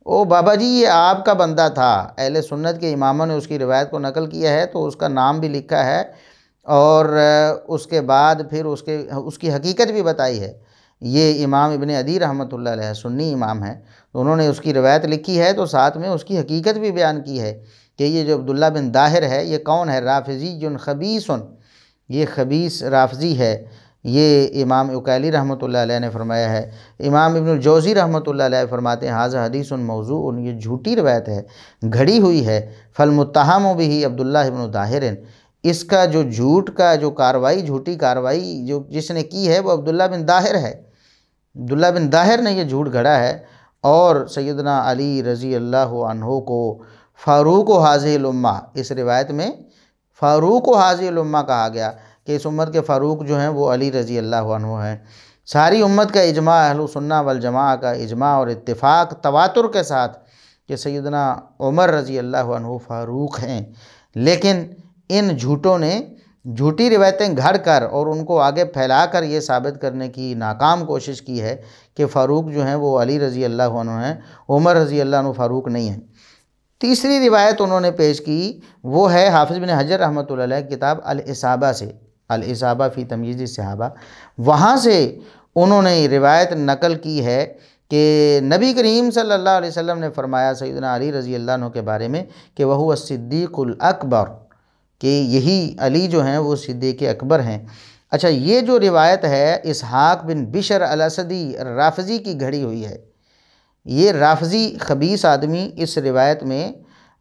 S1: او بابا جی یہ آپ کا بندہ تھا، اہل سنت کے اماموں نے اس کی روایت کو نقل کیا ہے تو اس کا نام بھی لکھا ہے اور اس کے بعد پھر اس کی حقیقت بھی بتائی ہے۔ یہ امام ابن عدی رحمۃ اللہ علیہ سنی امام ہیں، تو انہوں نے اس کی روایت لکھی ہے تو ساتھ میں اس کی حقیقت بھی بیان کی ہے کہ یہ جو عبداللہ بن داہر ہے یہ کون ہے، رافضی خبیث، یہ خبیث رافضی ہے، یہ امام عقیلی رحمۃ اللہ علیہ نے فرمایا ہے۔ امام ابن الجوزی رحمۃ اللہ علیہ فرماتے ہیں ھذا حدیث موضوع، یہ جھوٹی روایت ہے، گھڑی ہوئی ہے، فالمتہم بہ عبداللہ بن داہر، اس کا جو جھوٹ کا جو کاروائی، جھوٹی کاروائی جو جس نے کی ہے وہ عبداللہ بن داہر ہے، عبداللہ بن داہر نے یہ جھوٹ گھڑا ہے۔ اور سیدنا علی رضی اللہ عنہ کو فاروق و حاضی الامہ، اس روایت میں فاروق و حاضی الامہ کہا گیا کہ اس امت کے فاروق جو ہیں وہ علی رضی اللہ عنہ ہیں۔ ساری امت کا اجماع، اہل سنہ والجماعہ کا اجماع اور اتفاق تواتر کے ساتھ کہ سیدنا عمر رضی اللہ عنہ فاروق ہیں، لیکن ان جھوٹوں نے جھوٹی روایتیں گھڑ کر اور ان کو آگے پھیلا کر یہ ثابت کرنے کی ناکام کوشش کی ہے کہ فاروق جو ہیں وہ علی رضی اللہ عنہ ہیں، عمر رضی اللہ عنہ فاروق نہیں ہیں۔ تیسری روایت انہوں نے پیش کی وہ ہے حافظ بن حجر رحمۃ اللہ علیہ کتاب الاصابہ سے، الاصابہ فی تمییز الصحابہ، وہاں سے انہوں نے روایت نقل کی ہے کہ نبی کریم صلی اللہ علیہ وسلم نے فرمایا سیدنا علی رضی اللہ عنہ کے بارے میں کہ وہو الصدیق الاکبر، کہ یہی علی جو ہیں وہ صدیق اکبر ہیں۔ اچھا یہ جو روایت ہے اسحاق بن بشر الاسدی رافضی کی گھڑی ہوئی ہے، یہ رافضی خبیث آدمی اس روایت میں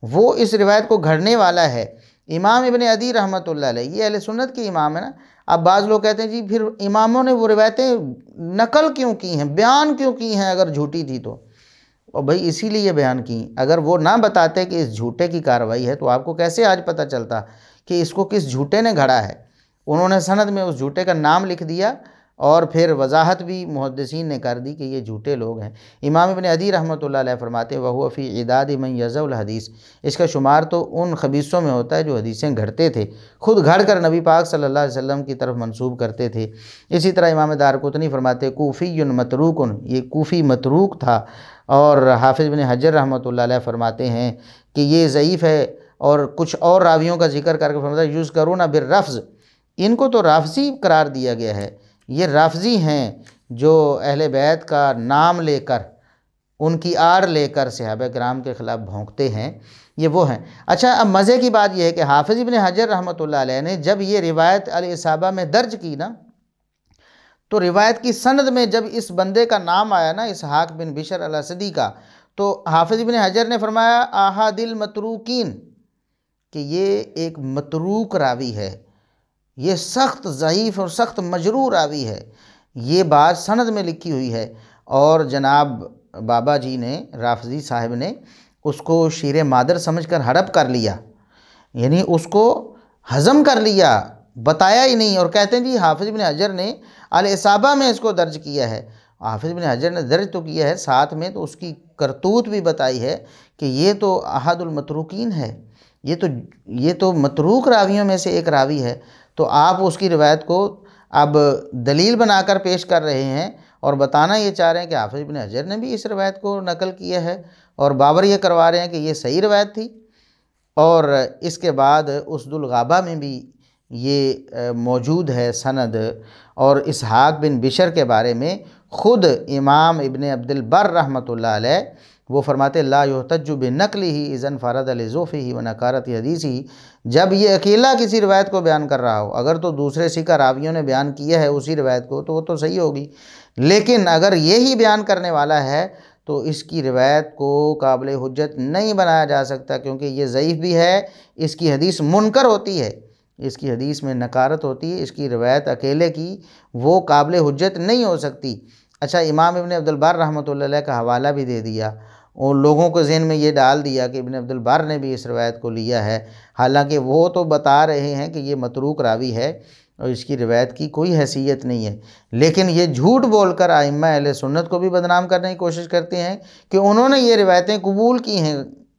S1: وہ اس روایت کو گھڑنے والا ہے۔ امام ابن عدی رحمۃ اللہ علیہ یہ اہل سنت کے امام ہیں نا، اب بعض لوگ کہتے ہیں جی پھر اماموں نے وہ روایتیں نقل کیوں کی ہیں، بیان کیوں کی ہیں اگر جھوٹی تھی تو؟ اور بھائی اسی لیے بیان کی، اگر وہ نہ بتاتے کہ اس جھوٹے کی کارروائی ہے تو آپ کو کیسے آج پتہ چلتا کہ اس کو کس جھوٹے نے گھڑا ہے؟ انہوں نے سند میں اس جھوٹے کا نام لکھ دیا اور پھر وضاحت بھی محدثین نے کر دی کہ یہ جھوٹے لوگ ہیں۔ امام ابن عدی رحمۃ اللہ علیہ فرماتے ہیں وَهُوَ فِي عِدَادِ مَنْ يَضَعُ الْحَدِيث، اس کا شمار تو ان خبیثوں میں ہوتا ہے جو حدیثیں گھڑتے تھے، خود گھڑ کر نبی پاک صلی اللہ علیہ وسلم کی طرف منسوب کرتے تھے۔ اسی طرح امام دارقطنی فرماتے ہیں کوفی متروک، یہ کوفی متروک تھا۔ اور حافظ ابن حجر رحمۃ اللہ علیہ فرماتے ہیں کہ یہ ضعیف ہے، اور کچھ اور راویوں کا ذکر کر کے فرماتا ہے یذکرون بالرفض، ان کو تو رافضی قرار دیا گیا ہے، یہ رافضی ہیں جو اہل بیت کا نام لے کر، ان کی آڑ لے کر صحابہ کرام کے خلاف بھونکتے ہیں، یہ وہ ہیں۔ اچھا، اب مزے کی بات یہ ہے کہ حافظ ابن حجر رحمۃ اللہ علیہ نے جب یہ روایت الاصابہ میں درج کی نا، تو روایت کی سند میں جب اس بندے کا نام آیا نا، اسحاق بن بشر الاسدی کا، تو حافظ ابن حجر نے فرمایا احد المتروکین، کہ یہ ایک متروک راوی ہے، یہ سخت ضعیف اور سخت مجروح راوی ہے، یہ بات سند میں لکھی ہوئی ہے۔ اور جناب بابا جی نے، رافضی صاحب نے اس کو شیر مادر سمجھ کر ہڑپ کر لیا، یعنی اس کو ہضم کر لیا، بتایا ہی نہیں، اور کہتے ہیں جی حافظ ابن حجر نے الاصابہ میں اس کو درج کیا ہے۔ حافظ ابن حجر نے درج تو کیا ہے، ساتھ میں تو اس کی کرتوت بھی بتائی ہے کہ یہ تو احد المتروکین ہے، یہ تو متروک راویوں میں سے ایک راوی ہے۔ تو آپ اس کی روایت کو اب دلیل بنا کر پیش کر رہے ہیں اور بتانا یہ چاہ رہے ہیں کہ حافظ ابن حجر نے بھی اس روایت کو نقل کیا ہے، اور بابر یہ کروا رہے ہیں کہ یہ صحیح روایت تھی۔ اور اس کے بعد اسد الغابہ میں بھی یہ موجود ہے سند، اور اسحاق بن بشر کے بارے میں خود امام ابن عبد البر رحمۃ اللہ علیہ وہ فرماتے لا یحتج بنقلہ اذا انفرد لضعفہ ونکارۃ حدیثہ، جب یہ اکیلا کسی روایت کو بیان کر رہا ہو، اگر تو دوسرے سکہ راویوں نے بیان کیا ہے اسی روایت کو تو وہ تو صحیح ہوگی، لیکن اگر یہی بیان کرنے والا ہے تو اس کی روایت کو قابل حجت نہیں بنایا جا سکتا، کیونکہ یہ ضعیف بھی ہے، اس کی حدیث منکر ہوتی ہے، اس کی حدیث میں نکارت ہوتی ہے، اس کی روایت اکیلے کی وہ قابل حجت نہیں ہو سکتی۔ اچھا، امام ابن عبد البر رحمۃ اللہ علیہ کا حوالہ بھی دے دیا، اور لوگوں کو ذہن میں یہ ڈال دیا کہ ابن عبد البر نے بھی اس روایت کو لیا ہے، حالانکہ وہ تو بتا رہے ہیں کہ یہ متروک راوی ہے اور اس کی روایت کی کوئی حیثیت نہیں ہے، لیکن یہ جھوٹ بول کر ائمہ اہل سنت کو بھی بدنام کرنے کی کوشش کرتے ہیں کہ انہوں نے یہ روایتیں قبول کی ہیں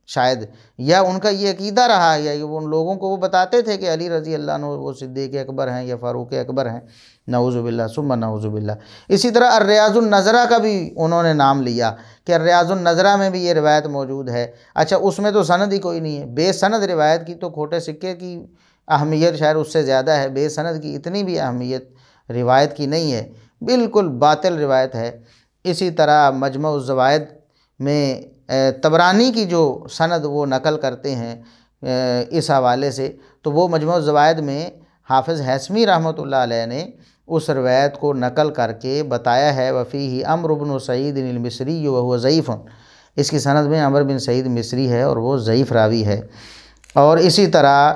S1: شاید، یا ان کا یہ عقیدہ رہا ہے، یا ان لوگوں کو وہ بتاتے تھے کہ علی رضی اللہ عنہ وہ صدیق اکبر ہیں یا فاروق اکبر ہیں، نعوذ باللہ ثم نعوذ باللہ۔ اسی طرح الریاض النظرہ کا بھی انہوں نے نام لیا کہ الریاض النظرہ میں بھی یہ روایت موجود ہے۔ اچھا، اس میں تو سند ہی کوئی نہیں ہے، بے سند روایت کی تو کھوٹے سکے کی اہمیت شاید اس سے زیادہ ہے، بے سند کی اتنی بھی اہمیت روایت کی نہیں ہے، بالکل باطل روایت ہے۔ اسی طرح مجمع الزوائد میں طبرانی کی جو سند وہ نقل کرتے ہیں اس حوالے سے، تو وہ مجمع الزوائد میں حافظ ہیثمی رحمۃ اللہ علیہ نے اس روایت کو نقل کر کے بتایا ہے وفیہ عمرو بن سعید المصری وہو ضعیف، اس کی سند میں عمرو بن سعید مصری ہے اور وہ ضعیف راوی ہے۔ اور اسی طرح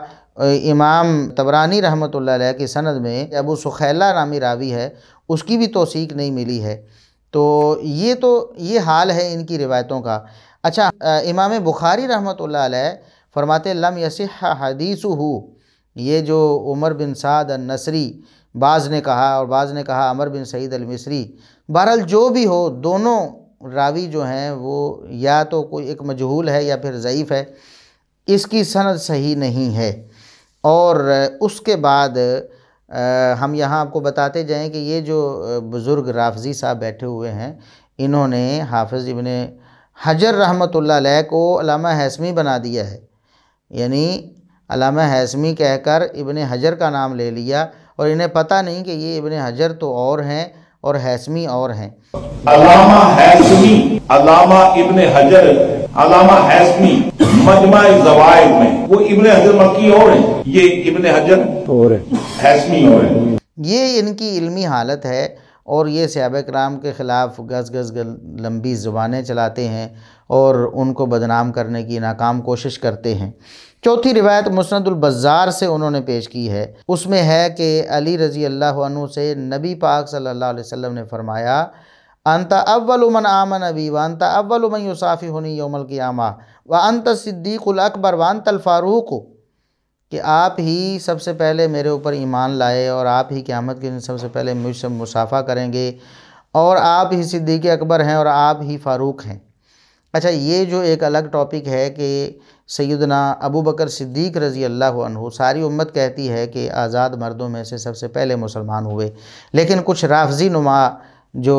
S1: امام طبرانی رحمۃ اللہ علیہ کی سند میں ابو سخیلہ نامی راوی ہے، اس کی بھی توثیق نہیں ملی ہے۔ تو یہ حال ہے ان کی روایتوں کا۔ اچھا، امام بخاری رحمۃ اللہ علیہ فرماتے لم یصح حدیثہ، یہ جو عمر بن سعد النصری بعض نے کہا اور بعض نے کہا عمر بن سعید المصری، بہرحال جو بھی ہو، دونوں راوی جو ہیں وہ یا تو کوئی ایک مجہول ہے یا پھر ضعیف ہے، اس کی سند صحیح نہیں ہے۔ اور اس کے بعد ہم یہاں آپ کو بتاتے جائیں کہ یہ جو بزرگ رافضی صاحب بیٹھے ہوئے ہیں، انہوں نے حافظ ابن حجر رحمۃ اللہ علیہ کو علامہ ہیثمی بنا دیا ہے، یعنی علامہ ہیثمی کہہ کر ابن حجر کا نام لے لیا، اور انہیں پتہ نہیں کہ یہ ابن حجر تو اور ہیں اور ہیثمی اور ہیں۔
S5: علامہ ہیثمی، علامہ ابن حجر، علامہ ہیثمی مجمع الزوائد میں، وہ ابن حجر مکی اور ہیں، یہ ابن حجر اور ہیثمی اور ہیں۔
S1: یہ ان کی علمی حالت ہے، اور یہ صحابہ کرام کے خلاف گز لمبی زبانیں چلاتے ہیں اور ان کو بدنام کرنے کی ناکام کوشش کرتے ہیں۔ چوتھی روایت مسند البزار سے انہوں نے پیش کی ہے، اس میں ہے کہ علی رضی اللہ عنہ سے نبی پاک صلی اللہ علیہ وسلم نے فرمایا انت اول من آمن بی وانت اول من یصافحنی یوم القیامہ وانت الصدیق الاکبر وانت الفاروق، کہ آپ ہی سب سے پہلے میرے اوپر ایمان لائے اور آپ ہی قیامت کے دن سب سے پہلے مجھ سے مصافحہ کریں گے، اور آپ ہی صدیق اکبر ہیں اور آپ ہی فاروق ہیں۔ اچھا، یہ جو ایک الگ ٹاپک ہے کہ سیدنا ابو بکر صدیق رضی اللہ عنہ، ساری امت کہتی ہے کہ آزاد مردوں میں سے سب سے پہلے مسلمان ہوئے، لیکن کچھ رافضی نما جو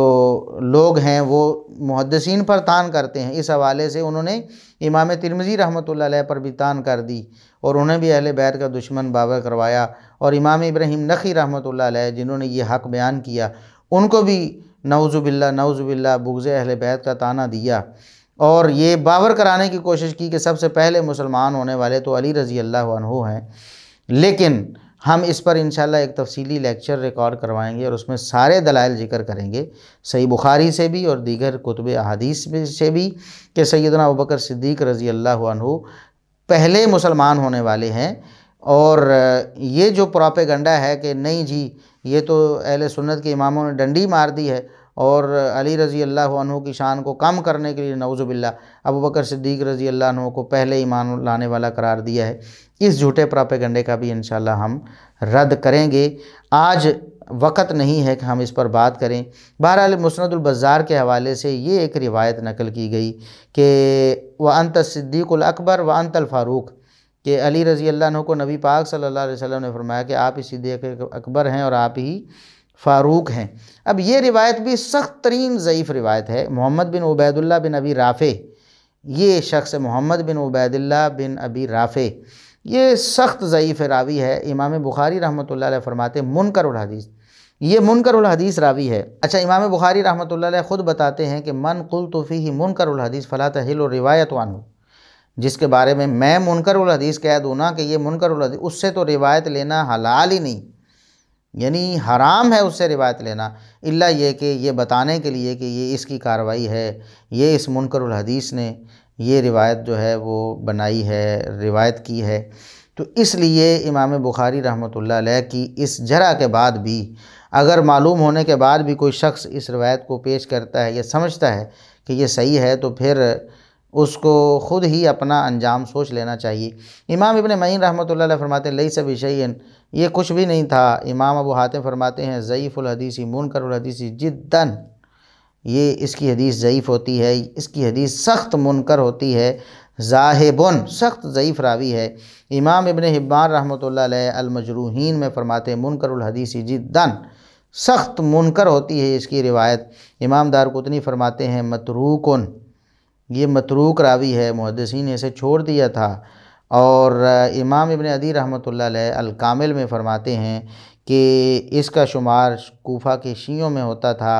S1: لوگ ہیں وہ محدثین پر طعن کرتے ہیں، اس حوالے سے انہوں نے امام ترمذی رحمۃ اللہ علیہ پر بھی طعن کر دی اور انہیں بھی اہل بیت کا دشمن بابر کروایا، اور امام ابراہیم نخعی رحمۃ اللہ علیہ جنہوں نے یہ حق بیان کیا ان کو بھی نعوذ باللہ بغض اہل بیت کا طعنہ دیا، اور یہ باور کرانے کی کوشش کی کہ سب سے پہلے مسلمان ہونے والے تو علی رضی اللہ عنہ ہیں۔ لیکن ہم اس پر انشاءاللہ ایک تفصیلی لیکچر ریکارڈ کروائیں گے اور اس میں سارے دلائل ذکر کریں گے، صحیح بخاری سے بھی اور دیگر کتب احادیث سے بھی، کہ سیدنا ابوبکر صدیق رضی اللہ عنہ پہلے مسلمان ہونے والے ہیں۔ اور یہ جو پروپیگنڈا ہے کہ نہیں جی یہ تو اہل سنت کے اماموں نے ڈنڈی مار دی ہے اور علی رضی اللہ عنہ کی شان کو کم کرنے کے لیے نعوذ باللہ ابوبکر صدیق رضی اللہ عنہ کو پہلے ایمان لانے والا قرار دیا ہے، اس جھوٹے پروپیگنڈے کا بھی انشاءاللہ ہم رد کریں گے۔ آج وقت نہیں ہے کہ ہم اس پر بات کریں۔ بہرحال مسند البزار کے حوالے سے یہ ایک روایت نقل کی گئی کہ وَأَنْتَ الصِّدِّيقُ الْأَكْبَرُ وَأَنْتَ الْفَارُوقُ، کہ علی رضی اللہ عنہ کو نبی پاک صلی اللہ علیہ وسلم نے فرمایا کہ آپ ہی صدیق اکبر ہیں اور آپ ہی فاروق ہیں۔ اب یہ روایت بھی سخت ترین ضعیف روایت ہے۔ محمد بن عبید اللہ بن ابی رافع، یہ شخص محمد بن عبید اللہ بن ابی رافع، یہ سخت ضعیف راوی ہے۔ امام بخاری رحمۃ اللہ علیہ فرماتے ہیں منکر الحدیث، یہ منکر الحدیث راوی ہے۔ اچھا، امام بخاری رحمۃ اللہ علیہ خود بتاتے ہیں کہ من قلت فیہ منکر الحدیث فلا تحل روایت عنہ، جس کے بارے میں منکر الحدیث کہہ دوں نا کہ یہ منکر الحدیث، اس سے تو روایت لینا حلال ہی نہیں، یعنی حرام ہے اس سے روایت لینا، الا یہ کہ یہ بتانے کے لیے کہ یہ اس کی کارروائی ہے، یہ اس منکر الحدیث نے یہ روایت جو ہے وہ بنائی ہے، روایت کی ہے۔ تو اس لیے امام بخاری رحمۃ اللہ علیہ کی اس جرح کے بعد بھی، اگر معلوم ہونے کے بعد بھی کوئی شخص اس روایت کو پیش کرتا ہے یا سمجھتا ہے کہ یہ صحیح ہے تو پھر اس کو خود ہی اپنا انجام سوچ لینا چاہیے۔ امام ابن معین رحمۃ اللہ علیہ فرماتے ہیں لیس بشیء، یہ کچھ بھی نہیں تھا۔ امام ابو حاتم فرماتے ہیں ضعیف الحدیث منکر الحدیث جداً، یہ اس کی حدیث ضعیف ہوتی ہے، اس کی حدیث سخت منکر ہوتی ہے، ذاہبن، سخت ضعیف راوی ہے۔ امام ابن حبان رحمۃ اللہ علیہ المجروحین میں فرماتے ہیں منکر الحدیث جداً، سخت منکر ہوتی ہے اس کی روایت۔ امام دارقطنی فرماتے ہیں متروکن، یہ متروک راوی ہے، محدثین نے اسے چھوڑ دیا تھا۔ اور امام ابن عدی رحمۃ اللہ علیہ الکامل میں فرماتے ہیں کہ اس کا شمار کوفہ کے شیعوں میں ہوتا تھا،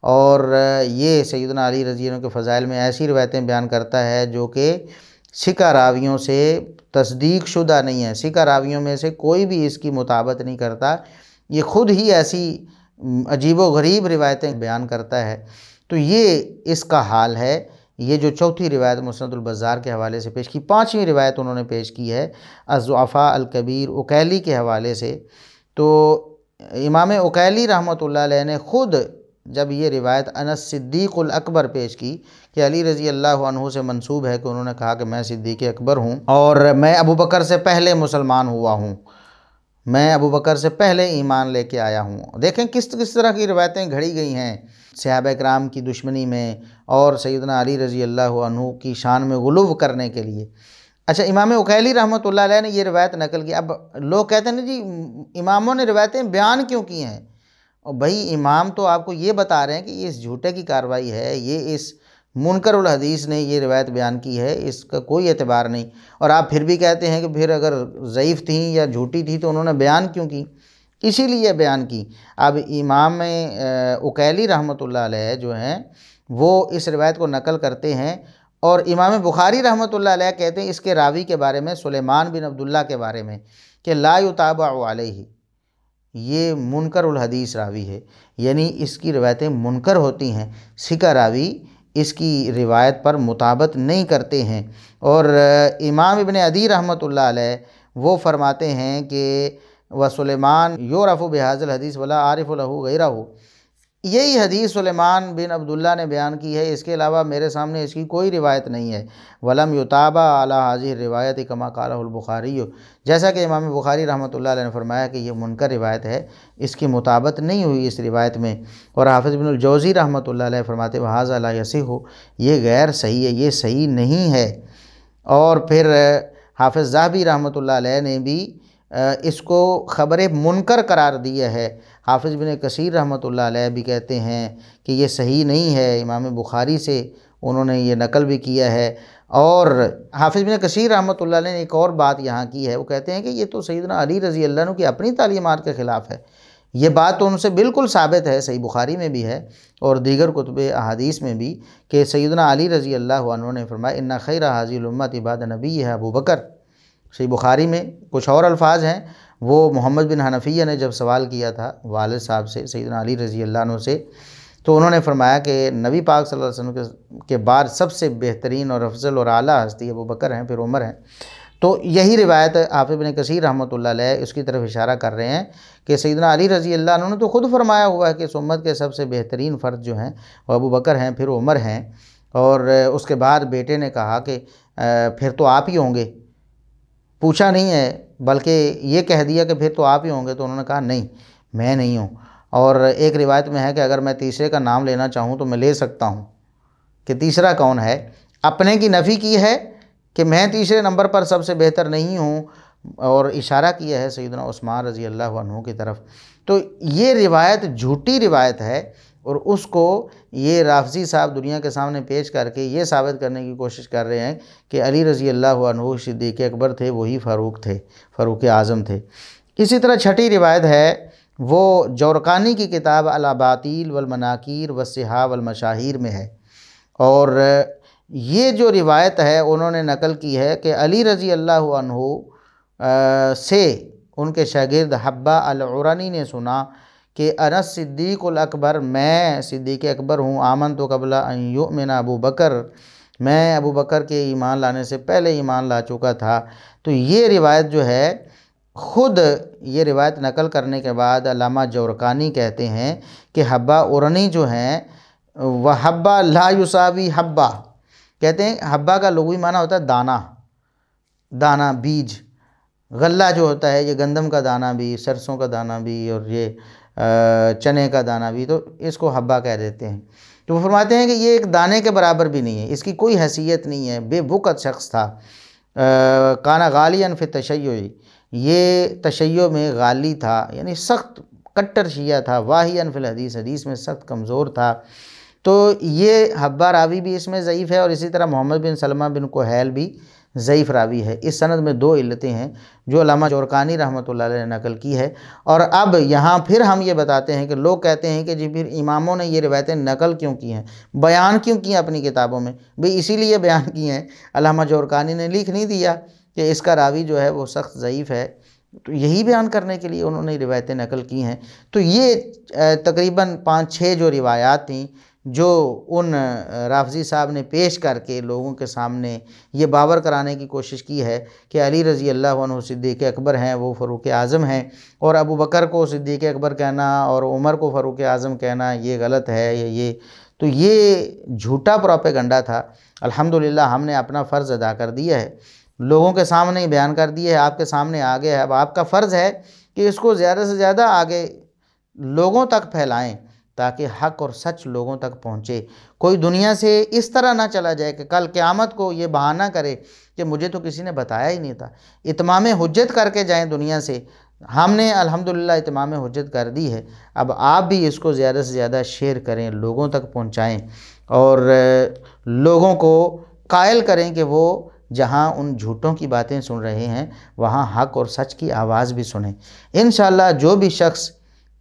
S1: اور یہ سیدنا علی رضی اللہ عنہ کے فضائل میں ایسی روایتیں بیان کرتا ہے جو کہ ثقہ راویوں سے تصدیق شدہ نہیں ہے، ثقہ راویوں میں سے کوئی بھی اس کی مطابقت نہیں کرتا، یہ خود ہی ایسی عجیب و غریب روایتیں بیان کرتا ہے۔ تو یہ اس کا حال ہے۔ یہ جو چوتھی روایت مسند البزار کے حوالے سے پیش کی، پانچویں روایت انہوں نے پیش کی ہے الضعفاء الکبیر عقیلی کے حوالے سے۔ تو امام عقیلی رحمۃ اللہ علیہ نے خود جب یہ روایت انا صدیق الاکبر پیش کی کہ علی رضی اللہ عنہ سے منسوب ہے کہ انہوں نے کہا کہ میں صدیق اکبر ہوں اور میں ابو بکر سے پہلے مسلمان ہوا ہوں، میں ابو بکر سے پہلے ایمان لے کے آیا ہوں۔ دیکھیں کس طرح کی روایتیں گھڑی گئی ہیں صحابہ کرام کی دشمنی میں اور سیدنا علی رضی اللہ عنہ کی شان میں غلو کرنے کے لیے۔ اچھا، امام عقیلی رحمۃ اللہ علیہ نے یہ روایت نقل کی۔ اب لوگ کہتے ہیں جی اماموں نے روایتیں بیان کیوں کی ہیں؟ اور بھائی امام تو آپ کو یہ بتا رہے ہیں کہ یہ اس جھوٹے کی کارروائی ہے، یہ اس منکر الحدیث نے یہ روایت بیان کی ہے، اس کا کوئی اعتبار نہیں، اور آپ پھر بھی کہتے ہیں کہ پھر اگر ضعیف تھیں یا جھوٹی تھی تو انہوں نے بیان کیوں کی؟ اسی لیے بیان کی۔ اب امام عقیلی رحمۃ اللہ علیہ جو ہیں وہ اس روایت کو نقل کرتے ہیں، اور امام بخاری رحمۃ اللہ علیہ کہتے ہیں اس کے راوی کے بارے میں، سلیمان بن عبداللہ کے بارے میں، کہ لا یتابع علیہ، یہ منکر الحدیث راوی ہے، یعنی اس کی روایتیں منکر ہوتی ہیں، ثقہ راوی اس کی روایت پر مطابقت نہیں کرتے ہیں۔ اور امام ابن عدی رحمۃ اللہ علیہ وہ فرماتے ہیں کہ وسلیمان یعرف بہذا الحدیث ولا عارف له غیرہ، یہی حدیث سلیمان بن عبداللہ نے بیان کی ہے، اس کے علاوہ میرے سامنے اس کی کوئی روایت نہیں ہے۔ ولم یتابع علی هذه الروایت کما قالہ البخاری، جیسا کہ امام بخاری رحمۃ اللہ علیہ نے فرمایا کہ یہ منکر روایت ہے، اس کی مطابقت نہیں ہوئی اس روایت میں۔ اور حافظ ابن الجوزی رحمۃ اللہ علیہ فرماتے وہذا لا یصح، یہ غیر صحیح ہے، یہ صحیح نہیں ہے۔ اور پھر حافظ ذہبی رحمۃ اللہ علیہ نے بھی اس کو خبر منکر قرار دیا ہے۔ حافظ بن کثیر رحمۃ اللہ علیہ بھی کہتے ہیں کہ یہ صحیح نہیں ہے، امام بخاری سے انہوں نے یہ نقل بھی کیا ہے۔ اور حافظ بن کثیر رحمۃ اللہ علیہ نے ایک اور بات یہاں کی ہے، وہ کہتے ہیں کہ یہ تو سیدنا علی رضی اللہ عنہ کی اپنی تعلیمات کے خلاف ہے۔ یہ بات تو ان سے بالکل ثابت ہے، صحیح بخاری میں بھی ہے اور دیگر کتب احادیث میں بھی، کہ سیدنا علی رضی اللہ عنہ نے فرمایا ان خیر هذه الامت بعد نبی ہے ابو بکر۔ صحیح بخاری میں کچھ اور الفاظ ہیں، وہ محمد بن حنفیہ نے جب سوال کیا تھا والد صاحب سے سیدنا علی رضی اللہ عنہ سے، تو انہوں نے فرمایا کہ نبی پاک صلی اللہ علیہ وسلم کے بعد سب سے بہترین اور افضل اور اعلیٰ ہستی ابو بکر ہیں، پھر عمر ہیں۔ تو یہی روایت حافظ بن کثیر رحمۃ اللہ علیہ اس کی طرف اشارہ کر رہے ہیں کہ سیدنا علی رضی اللہ عنہ نے تو خود فرمایا ہوا ہے کہ اس امت کے سب سے بہترین فرد جو ہیں وہ ابو بکر ہیں، پھر عمر ہیں، اور اس کے بعد بیٹے نے کہا کہ پھر تو آپ ہی ہوں گے، پوچھا نہیں ہے بلکہ یہ کہہ دیا کہ پھر تو آپ ہی ہوں گے، تو انہوں نے کہا نہیں میں نہیں ہوں۔ اور ایک روایت میں ہے کہ اگر میں تیسرے کا نام لینا چاہوں تو میں لے سکتا ہوں، کہ تیسرا کون ہے، اپنے کی نفی کی ہے کہ میں تیسرے نمبر پر سب سے بہتر نہیں ہوں، اور اشارہ کیا ہے سیدنا عثمان رضی اللہ عنہ کی طرف۔ تو یہ روایت جھوٹی روایت ہے، اور اس کو یہ رافضی صاحب دنیا کے سامنے پیش کر کے یہ ثابت کرنے کی کوشش کر رہے ہیں کہ علی رضی اللہ عنہ صدیق اکبر تھے، وہی فاروق تھے، فاروق اعظم تھے۔ اسی طرح چھٹی روایت ہے وہ جورقانی کی کتاب الاباطیل والمناکیر والصحاح والمشاہیر میں ہے، اور یہ جو روایت ہے انہوں نے نقل کی ہے کہ علی رضی اللہ عنہ سے ان کے شاگرد حبہ العرانی نے سنا کہ انا صدیق الاکبر، میں صدیق اکبر ہوں، آمنت قبل ان یؤمن ابو بکر، میں ابو بکر کے ایمان لانے سے پہلے ایمان لا چکا تھا۔ تو یہ روایت جو ہے، خود یہ روایت نقل کرنے کے بعد علامہ جورقانی کہتے ہیں کہ حبہ عرنی جو ہیں وہ حبہ لا یساوی حبہ، کہتے ہیں حبہ کا لغوی معنی ہوتا ہے دانہ، دانہ بیج، غلہ جو ہوتا ہے یہ گندم کا دانہ بھی، سرسوں کا دانہ بھی، اور یہ چنے کا دانہ بھی، تو اس کو حبہ کہہ دیتے ہیں۔ تو وہ فرماتے ہیں کہ یہ ایک دانے کے برابر بھی نہیں ہے، اس کی کوئی حیثیت نہیں ہے، بے وقت شخص تھا۔ کانا غالیاً فی التشیع، یہ تشیع میں غالی تھا، یعنی سخت کٹر شیعہ تھا، واہیاً فی الحدیث، حدیث میں سخت کمزور تھا۔ تو یہ حبہ راوی بھی اس میں ضعیف ہے، اور اسی طرح محمد بن سلمہ بن کحیل بھی ضعیف راوی ہے۔ اس سند میں دو علتیں ہیں جو علامہ جورقانی رحمۃ اللہ علیہ نے نقل کی ہے۔ اور اب یہاں پھر ہم یہ بتاتے ہیں کہ لوگ کہتے ہیں کہ جی پھر اماموں نے یہ روایتیں نقل کیوں کی ہیں، بیان کیوں کی ہیں اپنی کتابوں میں؟ بھئی اسی لیے بیان کی ہیں، علامہ جورقانی نے لکھ نہیں دیا کہ اس کا راوی جو ہے وہ سخت ضعیف ہے، تو یہی بیان کرنے کے لیے انہوں نے روایتیں نقل کی ہیں۔ تو یہ تقریباً 5-6 جو روایات تھیں جو ان رافضی صاحب نے پیش کر کے لوگوں کے سامنے یہ باور کرانے کی کوشش کی ہے کہ علی رضی اللہ عنہ صدیق اکبر ہیں، وہ فاروق اعظم ہیں، اور ابو بکر کو صدیق اکبر کہنا اور عمر کو فاروق اعظم کہنا یہ غلط ہے، یہ تو یہ جھوٹا پروپیگنڈا تھا۔ الحمدللہ ہم نے اپنا فرض ادا کر دیا ہے، لوگوں کے سامنے بیان کر دیا ہے، آپ کے سامنے آ گیا ہے۔ اب آپ کا فرض ہے کہ اس کو زیادہ سے زیادہ آگے لوگوں تک پھیلائیں تاکہ حق اور سچ لوگوں تک پہنچے۔ کوئی دنیا سے اس طرح نہ چلا جائے کہ کل قیامت کو یہ بہانہ کرے کہ مجھے تو کسی نے بتایا ہی نہیں تھا۔ اتمام حجت کر کے جائیں دنیا سے۔ ہم نے الحمدللہ اتمام حجت کر دی ہے، اب آپ بھی اس کو زیادہ سے زیادہ شیئر کریں، لوگوں تک پہنچائیں، اور لوگوں کو قائل کریں کہ وہ جہاں ان جھوٹوں کی باتیں سن رہے ہیں وہاں حق اور سچ کی آواز بھی سنیں۔ انشاءاللہ جو بھی شخص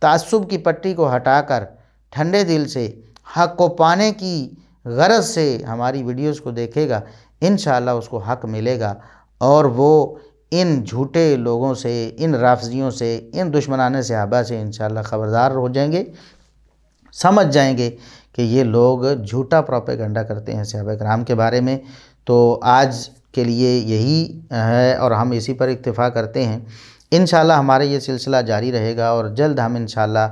S1: تعصب کی پٹی کو ہٹا کر ٹھنڈے دل سے حق کو پانے کی غرض سے ہماری ویڈیوز کو دیکھے گا، انشاءاللہ اس کو حق ملے گا، اور وہ ان جھوٹے لوگوں سے، ان رافضیوں سے، ان دشمنان صحابہ سے انشاءاللہ خبردار ہو جائیں گے، سمجھ جائیں گے کہ یہ لوگ جھوٹا پروپیگنڈا کرتے ہیں صحابہ کرام کے بارے میں۔ تو آج کے لیے یہی ہے، اور ہم اسی پر اکتفا کرتے ہیں۔ انشاءاللہ ہمارا یہ سلسلہ جاری رہے گا، اور جلد ہم انشاءاللہ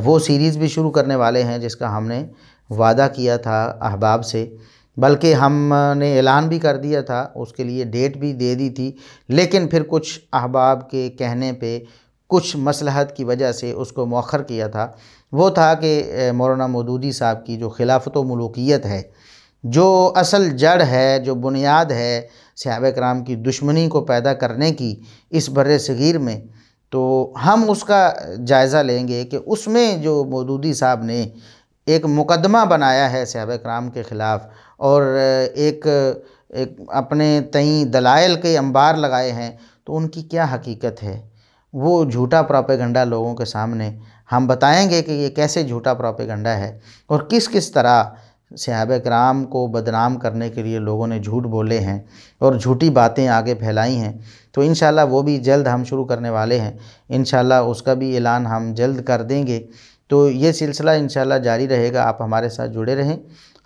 S1: وہ سیریز بھی شروع کرنے والے ہیں جس کا ہم نے وعدہ کیا تھا احباب سے، بلکہ ہم نے اعلان بھی کر دیا تھا، اس کے لیے ڈیٹ بھی دے دی تھی، لیکن پھر کچھ احباب کے کہنے پہ کچھ مصلحت کی وجہ سے اس کو مؤخر کیا تھا۔ وہ تھا کہ مولانا مودودی صاحب کی جو خلافت و ملوکیت ہے، جو اصل جڑ ہے، جو بنیاد ہے صحابہ کرام کی دشمنی کو پیدا کرنے کی اس بر صغیر میں، تو ہم اس کا جائزہ لیں گے کہ اس میں جو مودودی صاحب نے ایک مقدمہ بنایا ہے صحابہ کرام کے خلاف، اور ایک اپنے تئیں دلائل کے انبار لگائے ہیں، تو ان کی کیا حقیقت ہے؟ وہ جھوٹا پروپیگنڈا لوگوں کے سامنے ہم بتائیں گے کہ یہ کیسے جھوٹا پروپیگنڈا ہے، اور کس کس طرح صحابہ کرام کو بدنام کرنے کے لیے لوگوں نے جھوٹ بولے ہیں اور جھوٹی باتیں آگے پھیلائی ہیں۔ تو انشاءاللہ وہ بھی جلد ہم شروع کرنے والے ہیں، انشاءاللہ اس کا بھی اعلان ہم جلد کر دیں گے۔ تو یہ سلسلہ انشاءاللہ جاری رہے گا، آپ ہمارے ساتھ جڑے رہیں۔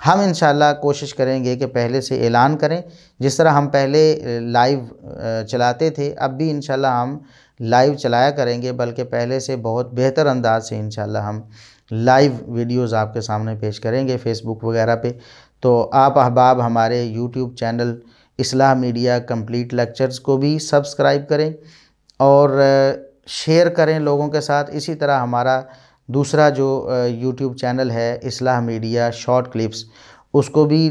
S1: ہم انشاءاللہ کوشش کریں گے کہ پہلے سے اعلان کریں، جس طرح ہم پہلے لائیو چلاتے تھے، اب بھی انشاءاللہ ہم لائیو چلایا کریں گے، بلکہ پہلے سے بہت بہتر انداز سے انشاءاللہ ہم لائیو ویڈیوز آپ کے سامنے پیش کریں گے فیس بک وغیرہ پہ۔ تو آپ احباب ہمارے یوٹیوب چینل اصلاح میڈیا کمپلیٹ لیکچرز کو بھی سبسکرائب کریں اور شیئر کریں لوگوں کے ساتھ۔ اسی طرح ہمارا دوسرا جو یوٹیوب چینل ہے اصلاح میڈیا شارٹ کلپس، اس کو بھی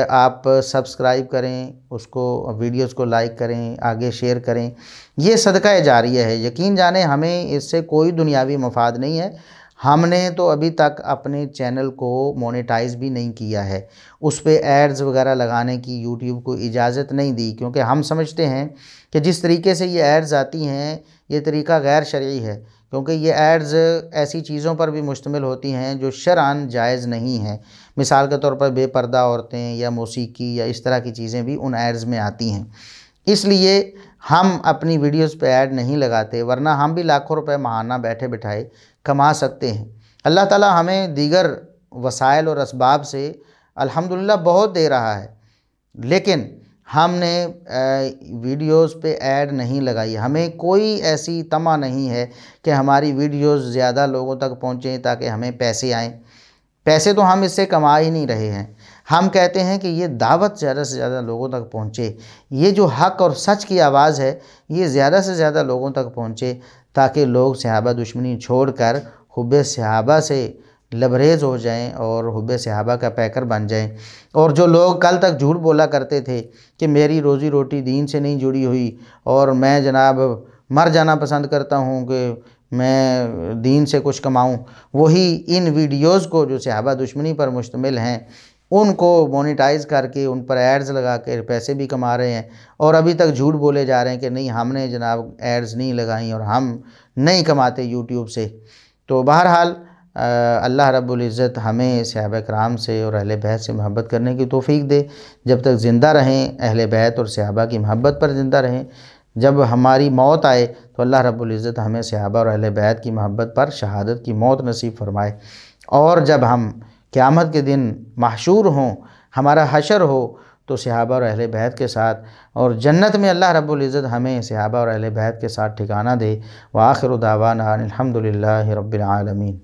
S1: آپ سبسکرائب کریں، اس کو ویڈیوز کو لائک کریں، آگے شیئر کریں۔ یہ صدقہ جاریہ ہے، یقین جانیں ہمیں اس سے کوئی دنیاوی مفاد نہیں ہے۔ ہم نے تو ابھی تک اپنے چینل کو مونیٹائز بھی نہیں کیا ہے، اس پہ ایڈز وغیرہ لگانے کی یوٹیوب کو اجازت نہیں دی، کیونکہ ہم سمجھتے ہیں کہ جس طریقے سے یہ ایڈز آتی ہیں یہ طریقہ غیر شرعی ہے، کیونکہ یہ ایڈز ایسی چیزوں پر بھی مشتمل ہوتی ہیں جو شرعاً جائز نہیں ہیں۔ مثال کے طور پر بے پردہ عورتیں یا موسیقی یا اس طرح کی چیزیں بھی ان ایڈز میں آتی ہیں، اس لیے ہم اپنی ویڈیوز پہ ایڈ نہیں لگاتے، ورنہ ہم بھی لاکھوں روپے ماہانہ بیٹھے بٹھائے کما سکتے ہیں۔ اللہ تعالیٰ ہمیں دیگر وسائل اور اسباب سے الحمدللہ بہت دے رہا ہے، لیکن ہم نے ویڈیوز پہ ایڈ نہیں لگائی۔ ہمیں کوئی ایسی طمع نہیں ہے کہ ہماری ویڈیوز زیادہ لوگوں تک پہنچیں تاکہ ہمیں پیسے آئیں۔ پیسے تو ہم اس سے کما ہی نہیں رہے ہیں، ہم کہتے ہیں کہ یہ دعوت زیادہ سے زیادہ لوگوں تک پہنچے، یہ جو حق اور سچ کی آواز ہے یہ زیادہ سے زیادہ لوگوں تک پہنچے، تاکہ لوگ صحابہ دشمنی چھوڑ کر حب صحابہ سے لبریز ہو جائیں اور حب صحابہ کا پیکر بن جائیں۔ اور جو لوگ کل تک جھوٹ بولا کرتے تھے کہ میری روزی روٹی دین سے نہیں جڑی ہوئی اور میں جناب مر جانا پسند کرتا ہوں کہ میں دین سے کچھ کماؤں، وہی ان ویڈیوز کو جو صحابہ دشمنی پر مشتمل ہیں ان کو مونیٹائز کر کے ان پر ایڈز لگا کے پیسے بھی کما رہے ہیں، اور ابھی تک جھوٹ بولے جا رہے ہیں کہ نہیں ہم نے جناب ایڈز نہیں لگائیں اور ہم نہیں کماتے یوٹیوب سے۔ تو بہرحال اللہ رب العزت ہمیں صحابہ کرام سے اور اہل بیت سے محبت کرنے کی توفیق دے، جب تک زندہ رہیں اہل بیت اور صحابہ کی محبت پر زندہ رہیں۔ جب ہماری موت آئے تو اللہ رب العزت ہمیں صحابہ اور اہل بیت کی محبت پر شہادت کی موت نصیب فرمائے، اور جب ہم قیامت کے دن محشور ہوں، ہمارا حشر ہو، تو صحابہ اور اہل بیت کے ساتھ، اور جنت میں اللہ رب العزت ہمیں صحابہ اور اہل بیت کے ساتھ ٹھکانہ دے۔ وآخر دعوانا الحمدللہ رب العالمین۔